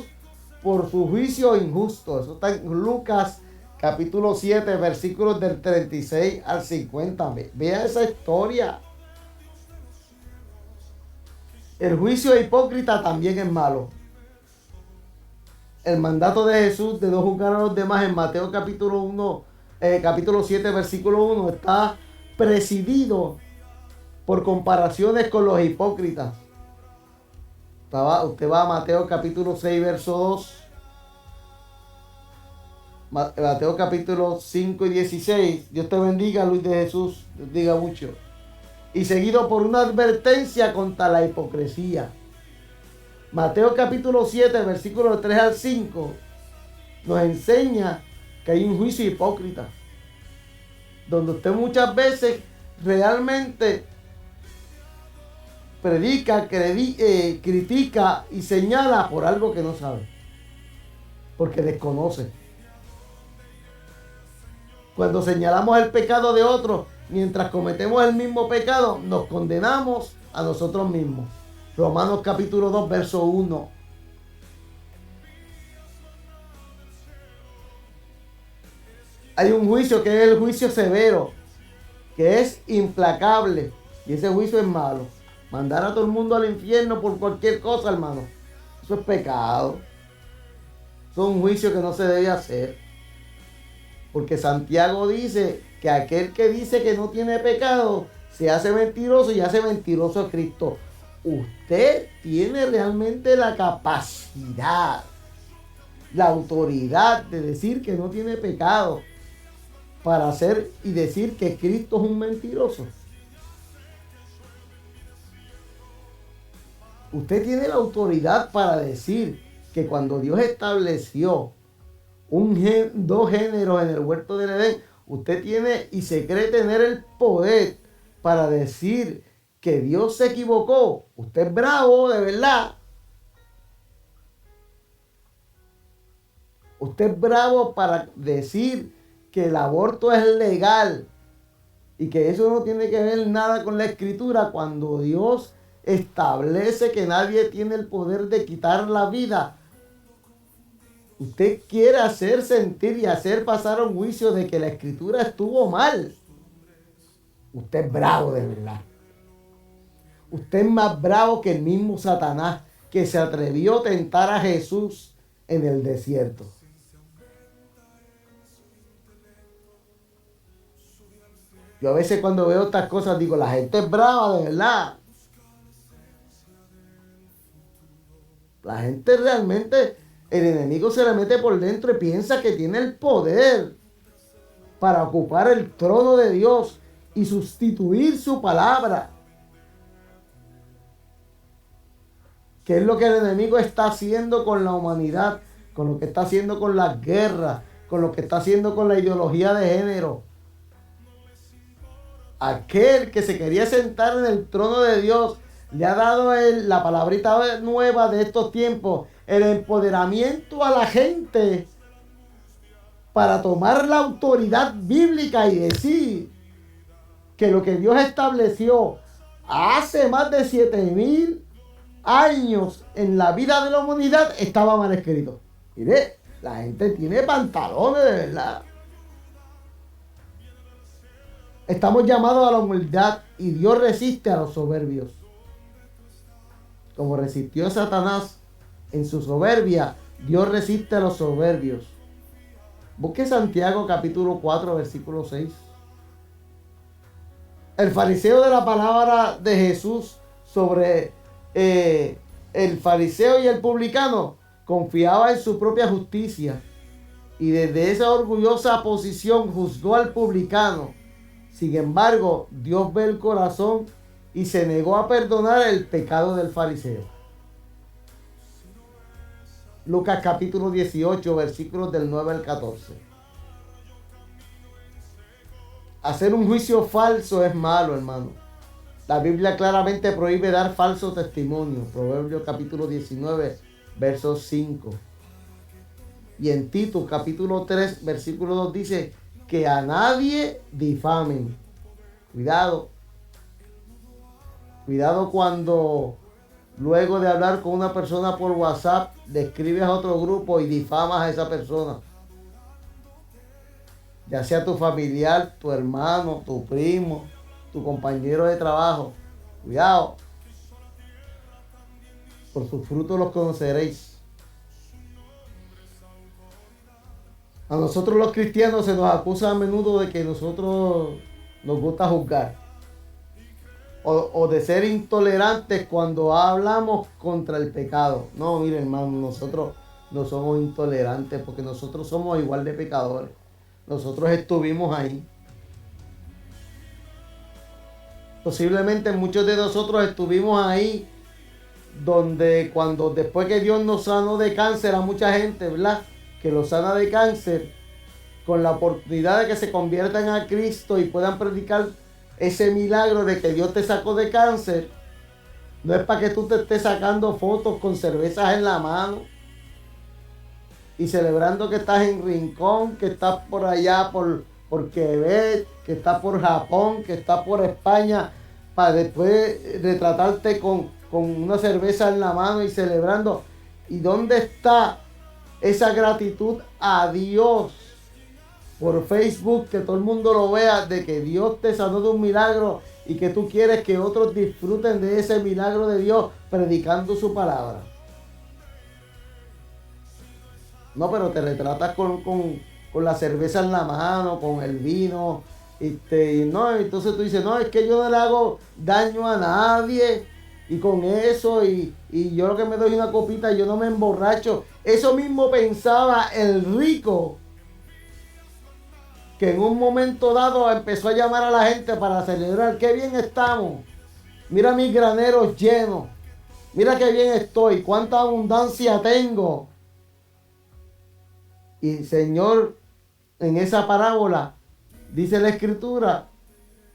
por su juicio injusto. Eso está en Lucas capítulo 7, versículos del 36 al 50. Vea esa historia. El juicio hipócrita también es malo. El mandato de Jesús de no juzgar a los demás en Mateo capítulo 7, versículo 1 está presidido por comparaciones con los hipócritas. Usted va a Mateo capítulo 6, verso 2. Mateo capítulo 5 y 16. Dios te bendiga, Luis de Jesús. Dios diga mucho. Y seguido por una advertencia contra la hipocresía. Mateo capítulo 7, versículos 3 al 5, nos enseña que hay un juicio hipócrita, donde usted muchas veces realmente predica, critica y señala por algo que no sabe, porque desconoce. Cuando señalamos el pecado de otros, mientras cometemos el mismo pecado, nos condenamos a nosotros mismos. Romanos capítulo 2, verso 1. Hay un juicio que es el juicio severo, que es implacable, y ese juicio es malo. Mandar a todo el mundo al infierno por cualquier cosa, hermano, eso es pecado. Eso es un juicio que no se debe hacer. Porque Santiago dice que aquel que dice que no tiene pecado se hace mentiroso y hace mentiroso a Cristo. Usted tiene realmente la capacidad, la autoridad de decir que no tiene pecado para hacer y decir que Cristo es un mentiroso. Usted tiene la autoridad para decir que cuando Dios estableció dos géneros en el huerto del Edén, usted tiene y se cree tener el poder para decir que Dios se equivocó, usted es bravo de verdad. Usted es bravo para decir que el aborto es legal y que eso no tiene que ver nada con la escritura cuando Dios establece que nadie tiene el poder de quitar la vida. Usted quiere hacer sentir y hacer pasar un juicio de que la escritura estuvo mal. Usted es bravo de verdad. Usted es más bravo que el mismo Satanás que se atrevió a tentar a Jesús en el desierto. Yo a veces cuando veo estas cosas digo, la gente es brava de verdad. La gente realmente, el enemigo se le mete por dentro y piensa que tiene el poder para ocupar el trono de Dios y sustituir su palabra. ¿Qué es lo que el enemigo está haciendo con la humanidad? Con lo que está haciendo con las guerras, con lo que está haciendo con la ideología de género. Aquel que se quería sentar en el trono de Dios le ha dado la palabrita nueva de estos tiempos, el empoderamiento a la gente para tomar la autoridad bíblica y decir que lo que Dios estableció hace más de 7,000 años en la vida de la humanidad estaba mal escrito. Mire, la gente tiene pantalones de verdad. Estamos llamados a la humildad y Dios resiste a los soberbios. Como resistió a Satanás en su soberbia, Dios resiste a los soberbios. Busque Santiago capítulo 4, versículo 6. El fariseo de la palabra de Jesús sobre el fariseo y el publicano confiaba en su propia justicia y desde esa orgullosa posición juzgó al publicano. Sin embargo, Dios ve el corazón y se negó a perdonar el pecado del fariseo. Lucas capítulo 18, versículos del 9 al 14. Hacer un juicio falso es malo, hermano. La Biblia claramente prohíbe dar falso testimonio. Proverbios capítulo 19, verso 5. Y en Tito capítulo 3, versículo 2 dice que a nadie difamen. Cuidado. Cuidado cuando luego de hablar con una persona por WhatsApp, le escribes a otro grupo y difamas a esa persona. Ya sea tu familiar, tu hermano, tu primo, tu compañero de trabajo. Cuidado. Por sus frutos los conoceréis. A nosotros los cristianos se nos acusa a menudo de que nosotros nos gusta juzgar. O de ser intolerantes cuando hablamos contra el pecado. No, mire hermano, nosotros no somos intolerantes porque nosotros somos igual de pecadores. Nosotros estuvimos ahí. Posiblemente muchos de nosotros estuvimos ahí donde cuando después que Dios nos sanó de cáncer a mucha gente, ¿verdad? Que lo sana de cáncer, con la oportunidad de que se conviertan a Cristo y puedan predicar ese milagro de que Dios te sacó de cáncer. No es para que tú te estés sacando fotos con cervezas en la mano y celebrando que estás en Rincón, que estás por allá por Quebec, que estás por Japón, que estás por España, para después retratarte con una cerveza en la mano y celebrando. ¿Y dónde está esa gratitud a Dios por Facebook, que todo el mundo lo vea, de que Dios te sanó de un milagro y que tú quieres que otros disfruten de ese milagro de Dios predicando su palabra? No, pero te retratas con la cerveza en la mano, con el vino, y no, entonces tú dices, no, es que yo no le hago daño a nadie, y con eso, y yo lo que me doy una copita, yo no me emborracho. Eso mismo pensaba el rico, que en un momento dado empezó a llamar a la gente para celebrar. ¡Qué bien estamos! Mira mis graneros llenos. Mira qué bien estoy. ¡Cuánta abundancia tengo! Y el Señor, en esa parábola, Dice la escritura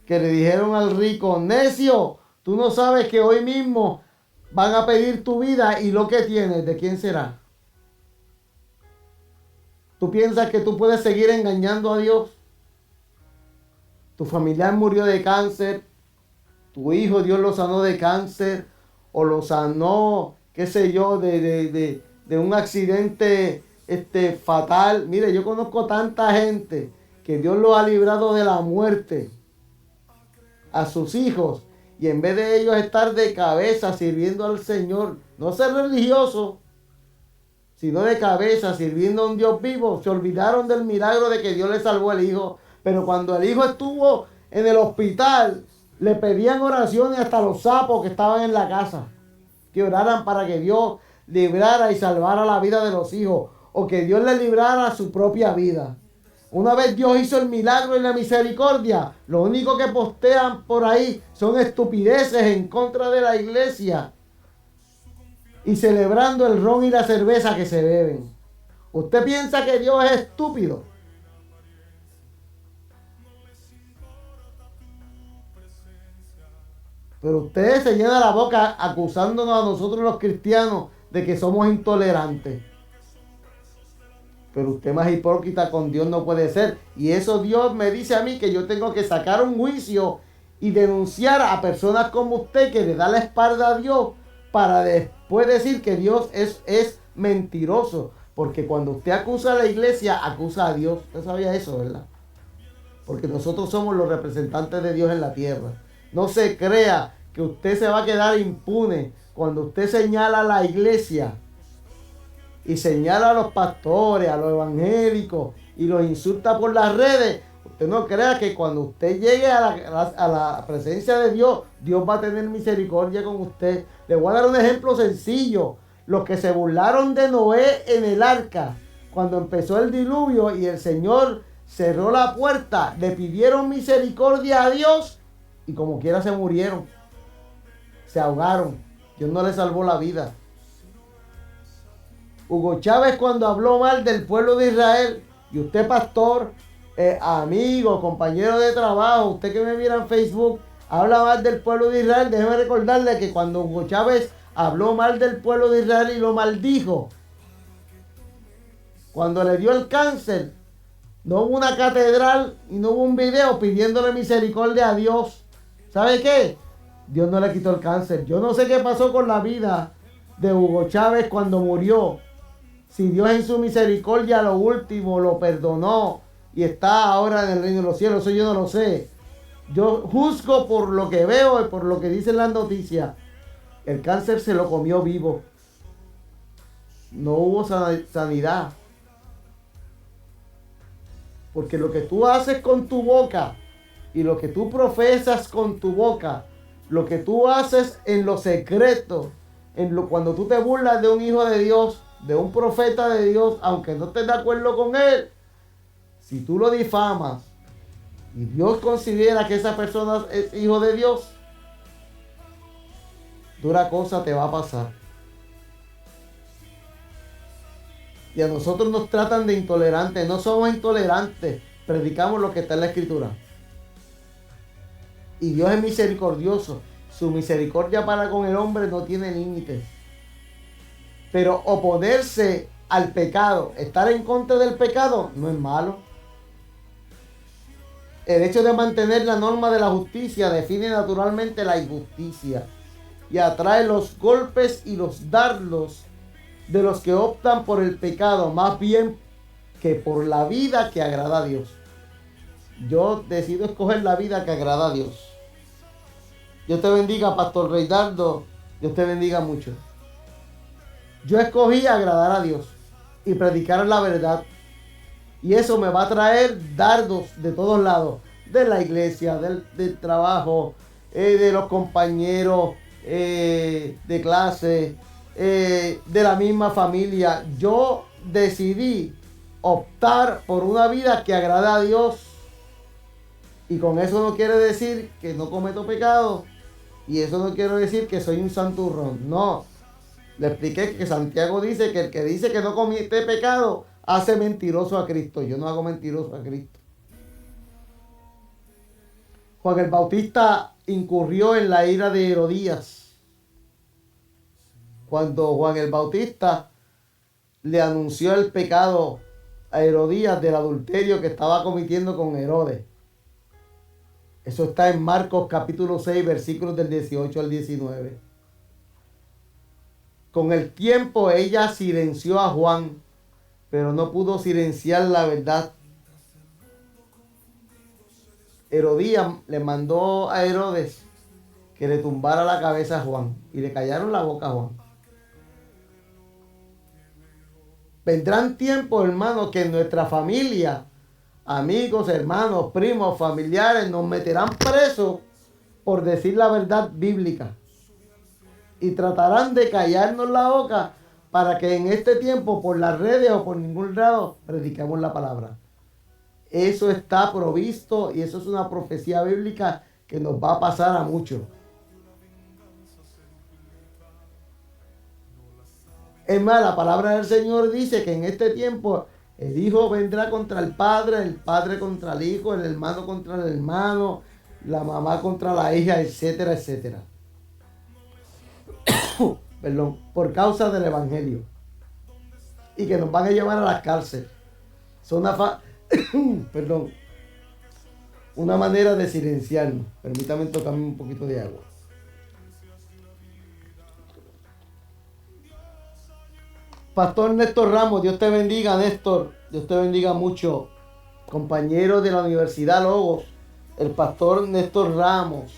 que le dijeron al rico: necio, tú no sabes que hoy mismo van a pedir tu vida y lo que tienes, ¿de quién será? ¿Tú piensas que tú puedes seguir engañando a Dios? Tu familiar murió de cáncer, tu hijo Dios lo sanó de cáncer, o lo sanó, qué sé yo, de un accidente fatal. Mire, yo conozco tanta gente que Dios lo ha librado de la muerte a sus hijos, y en vez de ellos estar de cabeza sirviendo al Señor, no ser religioso, sino de cabeza sirviendo a un Dios vivo, se olvidaron del milagro de que Dios le salvó al hijo. Pero cuando el hijo estuvo en el hospital, le pedían oraciones hasta los sapos que estaban en la casa, que oraran para que Dios librara y salvara la vida de los hijos, o que Dios le librara su propia vida. Una vez Dios hizo el milagro y la misericordia, lo único que postean por ahí son estupideces en contra de la iglesia y celebrando el ron y la cerveza que se beben. ¿Usted piensa que Dios es estúpido? Pero usted se llena la boca acusándonos a nosotros los cristianos de que somos intolerantes. Pero usted más hipócrita con Dios no puede ser. Y eso Dios me dice a mí que yo tengo que sacar un juicio y denunciar a personas como usted que le da la espalda a Dios para después decir que Dios es mentiroso. Porque cuando usted acusa a la iglesia, acusa a Dios. Usted sabía eso, ¿verdad? Porque nosotros somos los representantes de Dios en la tierra. No se crea que usted se va a quedar impune cuando usted señala a la iglesia y señala a los pastores, a los evangélicos y los insulta por las redes. Usted no crea que cuando usted llegue a la presencia de Dios, Dios va a tener misericordia con usted. Le voy a dar un ejemplo sencillo. Los que se burlaron de Noé en el arca, cuando empezó el diluvio y el Señor cerró la puerta, le pidieron misericordia a Dios y como quiera se murieron, se ahogaron. Dios no le salvó la vida. Hugo Chávez, cuando habló mal del pueblo de Israel, y usted pastor, amigo, compañero de trabajo, usted que me mira en Facebook, habla mal del pueblo de Israel, déjeme recordarle que cuando Hugo Chávez habló mal del pueblo de Israel y lo maldijo, cuando le dio el cáncer, no hubo una catedral y no hubo un video pidiéndole misericordia a Dios. ¿Sabe qué? Dios no le quitó el cáncer. Yo no sé qué pasó con la vida de Hugo Chávez cuando murió. Si Dios en su misericordia a lo último lo perdonó y está ahora en el reino de los cielos, eso yo no lo sé. Yo juzgo por lo que veo y por lo que dicen las noticias. El cáncer se lo comió vivo. No hubo sanidad. Porque lo que tú haces con tu boca y lo que tú profesas con tu boca, lo que tú haces en lo secreto, cuando tú te burlas de un hijo de Dios, de un profeta de Dios, aunque no estés de acuerdo con él, si tú lo difamas y Dios considera que esa persona es hijo de Dios, dura cosa te va a pasar. Y a nosotros nos tratan de intolerantes. No somos intolerantes. Predicamos lo que está en la escritura. Y Dios es misericordioso. Su misericordia para con el hombre no tiene límites. Pero oponerse al pecado, estar en contra del pecado, no es malo. El hecho de mantener la norma de la justicia define naturalmente la injusticia y atrae los golpes y los dardos de los que optan por el pecado, más bien que por la vida que agrada a Dios. Yo decido escoger la vida que agrada a Dios. Dios te bendiga, Pastor Reinaldo. Dios te bendiga mucho. Yo escogí agradar a Dios y predicar la verdad. Y eso me va a traer dardos de todos lados. De la iglesia, del trabajo, de los compañeros de clase, de la misma familia. Yo decidí optar por una vida que agrada a Dios. Y con eso no quiere decir que no cometo pecado. Y eso no quiere decir que soy un santurrón. No. Le expliqué que Santiago dice que el que dice que no comete pecado hace mentiroso a Cristo. Yo no hago mentiroso a Cristo. Juan el Bautista incurrió en la ira de Herodías. Cuando Juan el Bautista le anunció el pecado a Herodías del adulterio que estaba cometiendo con Herodes. Eso está en Marcos capítulo 6, versículos del 18 al 19. Con el tiempo ella silenció a Juan, pero no pudo silenciar la verdad. Herodías le mandó a Herodes que le tumbara la cabeza a Juan y le callaron la boca a Juan. Vendrán tiempos, hermanos, que en nuestra familia, amigos, hermanos, primos, familiares, nos meterán presos por decir la verdad bíblica. Y tratarán de callarnos la boca para que en este tiempo, por las redes o por ningún lado, prediquemos la palabra. Eso está provisto y eso es una profecía bíblica que nos va a pasar a muchos. Es más, la palabra del Señor dice que en este tiempo el hijo vendrá contra el padre contra el hijo, el hermano contra el hermano, la mamá contra la hija, etcétera, etcétera. Perdón, por causa del evangelio. Y que nos van a llevar a las cárceles. Son una manera de silenciarnos. Permítame tocarme un poquito de agua. Pastor Néstor Ramos, Dios te bendiga, Néstor. Dios te bendiga mucho. Compañero de la Universidad Logos, el pastor Néstor Ramos.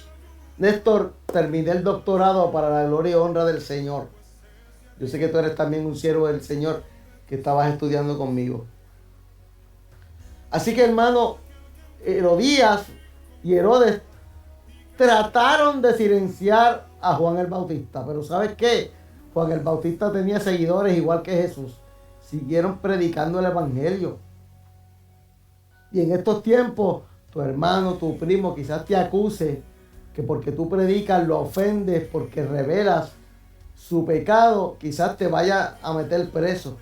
Néstor, terminé el doctorado para la gloria y honra del Señor. Yo sé que tú eres también un siervo del Señor que estabas estudiando conmigo. Así que, hermano, Herodías y Herodes trataron de silenciar a Juan el Bautista. Pero ¿sabes qué? Juan el Bautista tenía seguidores igual que Jesús. Siguieron predicando el evangelio. Y en estos tiempos, tu hermano, tu primo quizás te acuse que porque tú predicas lo ofendes, porque revelas su pecado, quizás te vaya a meter preso.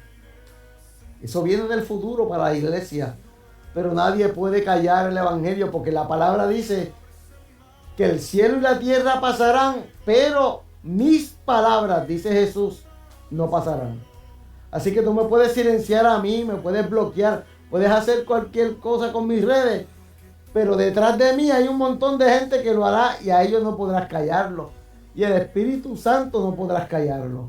Eso viene del futuro para la iglesia. Pero nadie puede callar el evangelio porque la palabra dice que el cielo y la tierra pasarán, pero mis palabras, dice Jesús, no pasarán. Así que tú me puedes silenciar a mí, me puedes bloquear, puedes hacer cualquier cosa con mis redes, pero detrás de mí hay un montón de gente que lo hará y a ellos no podrás callarlo. Y el Espíritu Santo no podrás callarlo.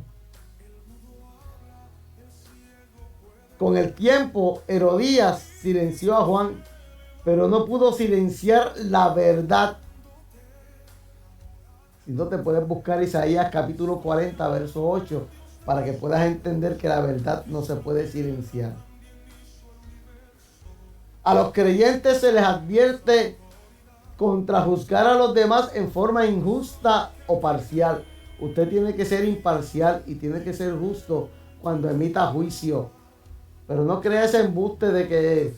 Con el tiempo, Herodías silenció a Juan, pero no pudo silenciar la verdad. Si no, te puedes buscar Isaías capítulo 40, verso 8, para que puedas entender que la verdad no se puede silenciar. A los creyentes se les advierte contra juzgar a los demás en forma injusta o parcial. Usted tiene que ser imparcial y tiene que ser justo cuando emita juicio. Pero no crea ese embuste de que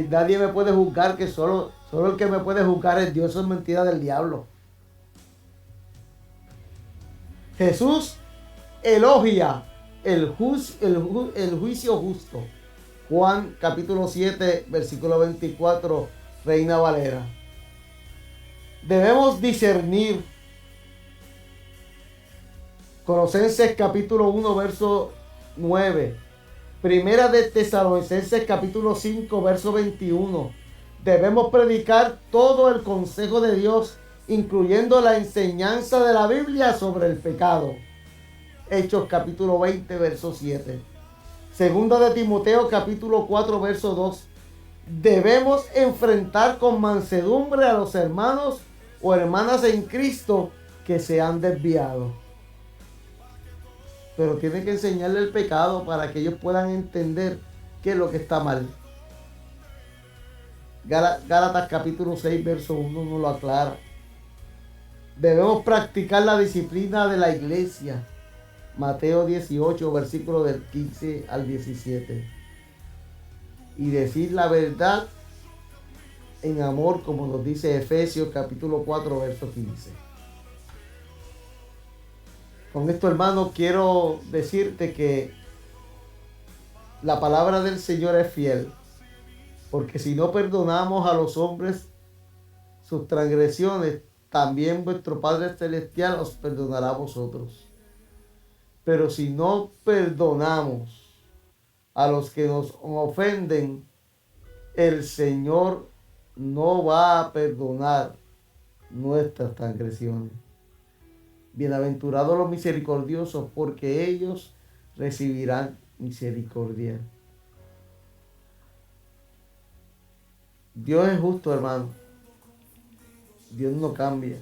nadie me puede juzgar, que solo el que me puede juzgar es Dios. Eso es mentira del diablo. Jesús elogia el juicio justo. Juan capítulo 7, versículo 24, Reina Valera. Debemos discernir. Colosenses capítulo 1, verso 9. Primera de Tesalonicenses capítulo 5, verso 21. Debemos predicar todo el consejo de Dios, incluyendo la enseñanza de la Biblia sobre el pecado. Hechos capítulo 20, verso 7. Segunda de Timoteo capítulo 4, verso 2. Debemos enfrentar con mansedumbre a los hermanos o hermanas en Cristo que se han desviado. Pero tiene que enseñarle el pecado para que ellos puedan entender qué es lo que está mal. Gálatas capítulo 6, verso 1 nos lo aclara. Debemos practicar la disciplina de la iglesia. Mateo 18, versículo del 15 al 17. Y decir la verdad en amor, como nos dice Efesios capítulo 4, verso 15. Con esto, hermano, quiero decirte que la palabra del Señor es fiel. Porque si no perdonamos a los hombres, sus transgresiones, también vuestro Padre Celestial os perdonará a vosotros. Pero si no perdonamos a los que nos ofenden, el Señor no va a perdonar nuestras transgresiones. Bienaventurados los misericordiosos, porque ellos recibirán misericordia. Dios es justo, hermano. Dios no cambia.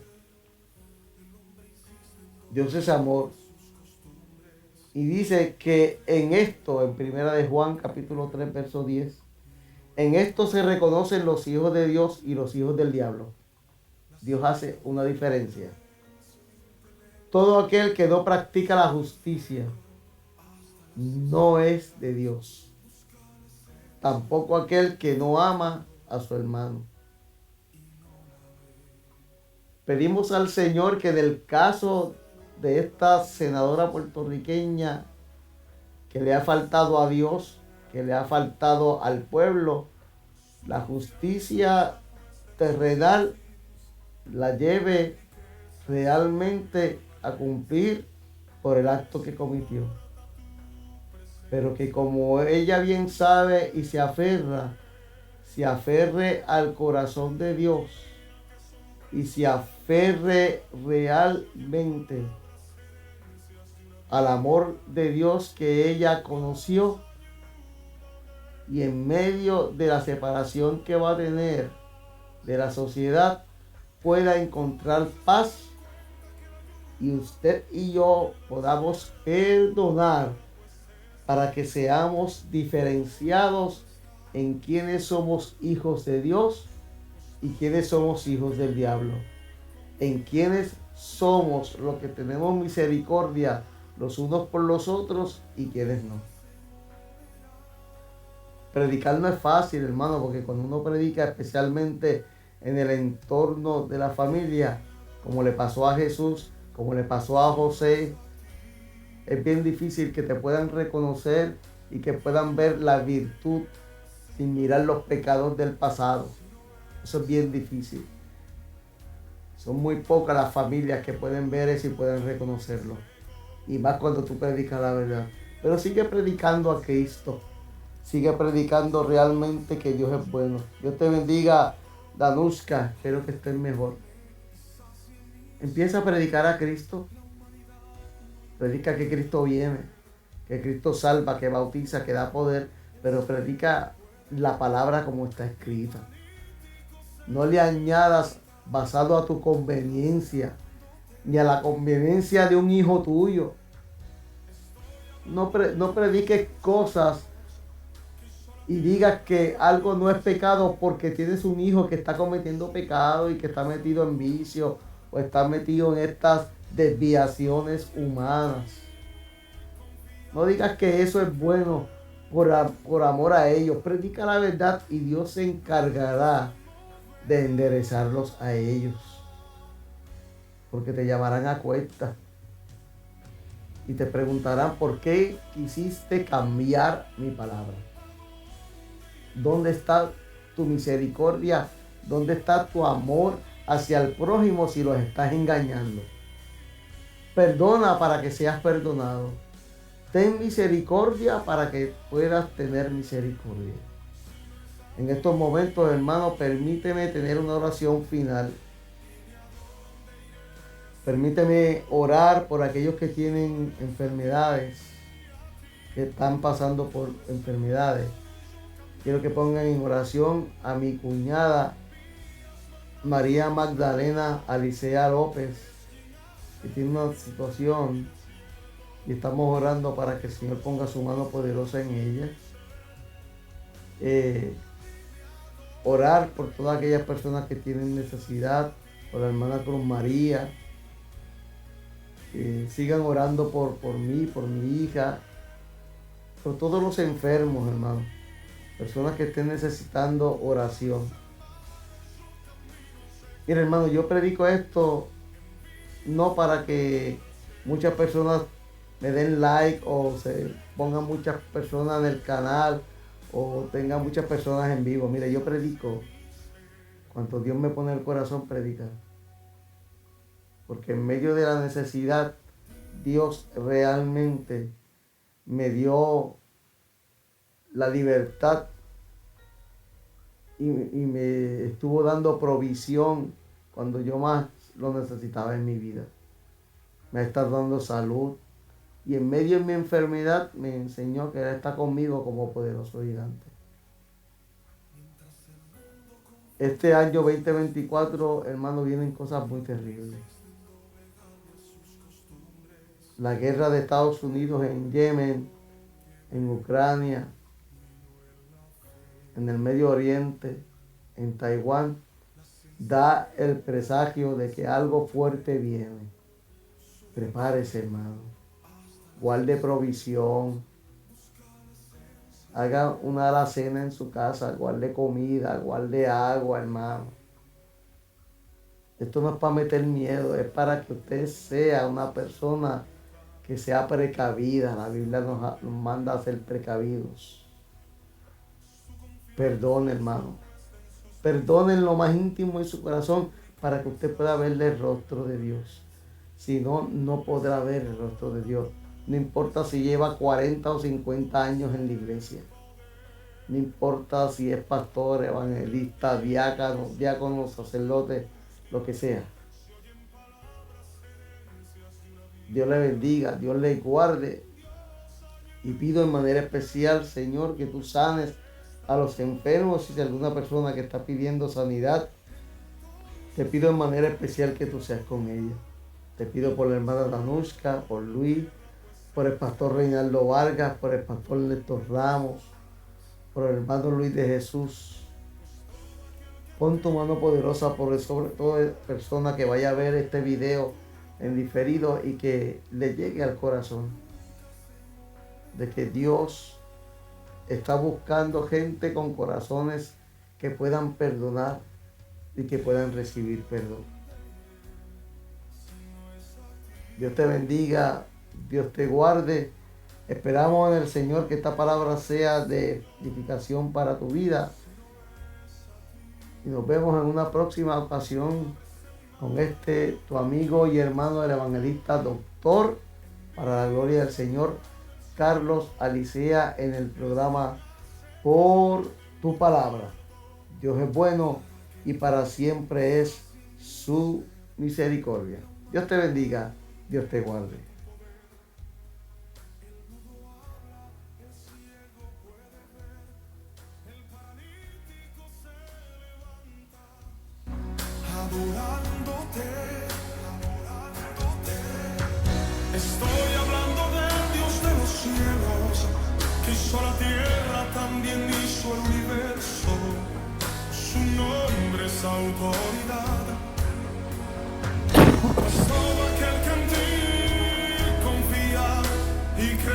Dios es amor. Y dice que en esto, en primera de Juan, capítulo 3, verso 10, en esto se reconocen los hijos de Dios y los hijos del diablo. Dios hace una diferencia. Todo aquel que no practica la justicia no es de Dios. Tampoco aquel que no ama a su hermano. Pedimos al Señor que en el caso de esta senadora puertorriqueña que le ha faltado a Dios, que le ha faltado al pueblo, la justicia terrenal la lleve realmente a cumplir por el acto que cometió. Pero que como ella bien sabe y se aferre al corazón de Dios y se aferre realmente al amor de Dios que ella conoció, y en medio de la separación que va a tener de la sociedad pueda encontrar paz, y usted y yo podamos perdonar para que seamos diferenciados en quiénes somos hijos de Dios y quiénes somos hijos del diablo, en quiénes somos los que tenemos misericordia los unos por los otros y quiénes no. Predicar no es fácil, hermano, porque cuando uno predica, especialmente en el entorno de la familia, como le pasó a Jesús, como le pasó a José, es bien difícil que te puedan reconocer y que puedan ver la virtud sin mirar los pecados del pasado. Eso es bien difícil. Son muy pocas las familias que pueden ver eso y pueden reconocerlo. Y más cuando tú predicas la verdad. Pero sigue predicando a Cristo. Sigue predicando realmente que Dios es bueno. Dios te bendiga, Danushka. Espero que estés mejor. Empieza a predicar a Cristo. Predica que Cristo viene, que Cristo salva, que bautiza, que da poder. Pero predica la palabra como está escrita. No le añadas basado a tu conveniencia, ni a la conveniencia de un hijo tuyo. No prediques cosas y digas que algo no es pecado porque tienes un hijo que está cometiendo pecado y que está metido en vicio o está metido en estas desviaciones humanas. No digas que eso es bueno por amor a ellos. Predica la verdad y Dios se encargará de enderezarlos a ellos. Porque te llamarán a cuenta y te preguntarán por qué quisiste cambiar mi palabra. ¿Dónde está tu misericordia? ¿Dónde está tu amor hacia el prójimo si los estás engañando? Perdona para que seas perdonado. Ten misericordia para que puedas tener misericordia. En estos momentos, hermano, permíteme tener una oración final. Permíteme orar por aquellos que tienen enfermedades, que están pasando por enfermedades. Quiero que pongan en oración a mi cuñada María Magdalena Alicea López, que tiene una situación y estamos orando para que el Señor ponga su mano poderosa en ella. Orar por todas aquellas personas que tienen necesidad, por la hermana Cruz María. Sigan orando por mí, por mi hija, por todos los enfermos, hermano. Personas que estén necesitando oración. Mira, hermano, yo predico esto no para que muchas personas me den like o se pongan muchas personas en el canal o tengan muchas personas en vivo. Mira, yo predico cuando Dios me pone en el corazón, predicar. Porque en medio de la necesidad, Dios realmente me dio la libertad y me estuvo dando provisión cuando yo más lo necesitaba en mi vida. Me está dando salud. Y en medio de mi enfermedad me enseñó que Él está conmigo como poderoso gigante. Este año 2024, hermano, vienen cosas muy terribles. La guerra de Estados Unidos en Yemen, en Ucrania, en el Medio Oriente, en Taiwán, da el presagio de que algo fuerte viene. Prepárese, hermano. Guarde provisión. Haga una alacena en su casa. Guarde comida, guarde agua, hermano. Esto no es para meter miedo, es para que usted sea una persona que sea precavida. La Biblia nos manda a ser precavidos. Perdone, hermano. Perdone en lo más íntimo de su corazón para que usted pueda verle el rostro de Dios. Si no, no podrá ver el rostro de Dios. No importa si lleva 40 o 50 años en la iglesia. No importa si es pastor, evangelista, diácono, sacerdote, lo que sea. Dios le bendiga, Dios le guarde. Y pido en manera especial, Señor, que tú sanes a los enfermos. Si hay alguna persona que está pidiendo sanidad, te pido en manera especial que tú seas con ella. Te pido por la hermana Danushka, por Luis, por el pastor Reinaldo Vargas, por el pastor Néstor Ramos, por el hermano Luis de Jesús. Pon tu mano poderosa sobre toda persona que vaya a ver este video en diferido y que le llegue al corazón de que Dios está buscando gente con corazones que puedan perdonar y que puedan recibir perdón. Dios te bendiga, Dios te guarde. Esperamos en el Señor que esta palabra sea de edificación para tu vida. Y nos vemos en una próxima ocasión con tu amigo y hermano, el evangelista doctor, para la gloria del Señor, Carlos Alicea, en el programa Por tu Palabra. Dios es bueno y para siempre es su misericordia. Dios te bendiga, Dios te guarde. Adorándote, estoy hablando del Dios de los cielos, que hizo la tierra, también hizo el universo. Su nombre es autoridad. Pues todo aquel que en ti confía y cree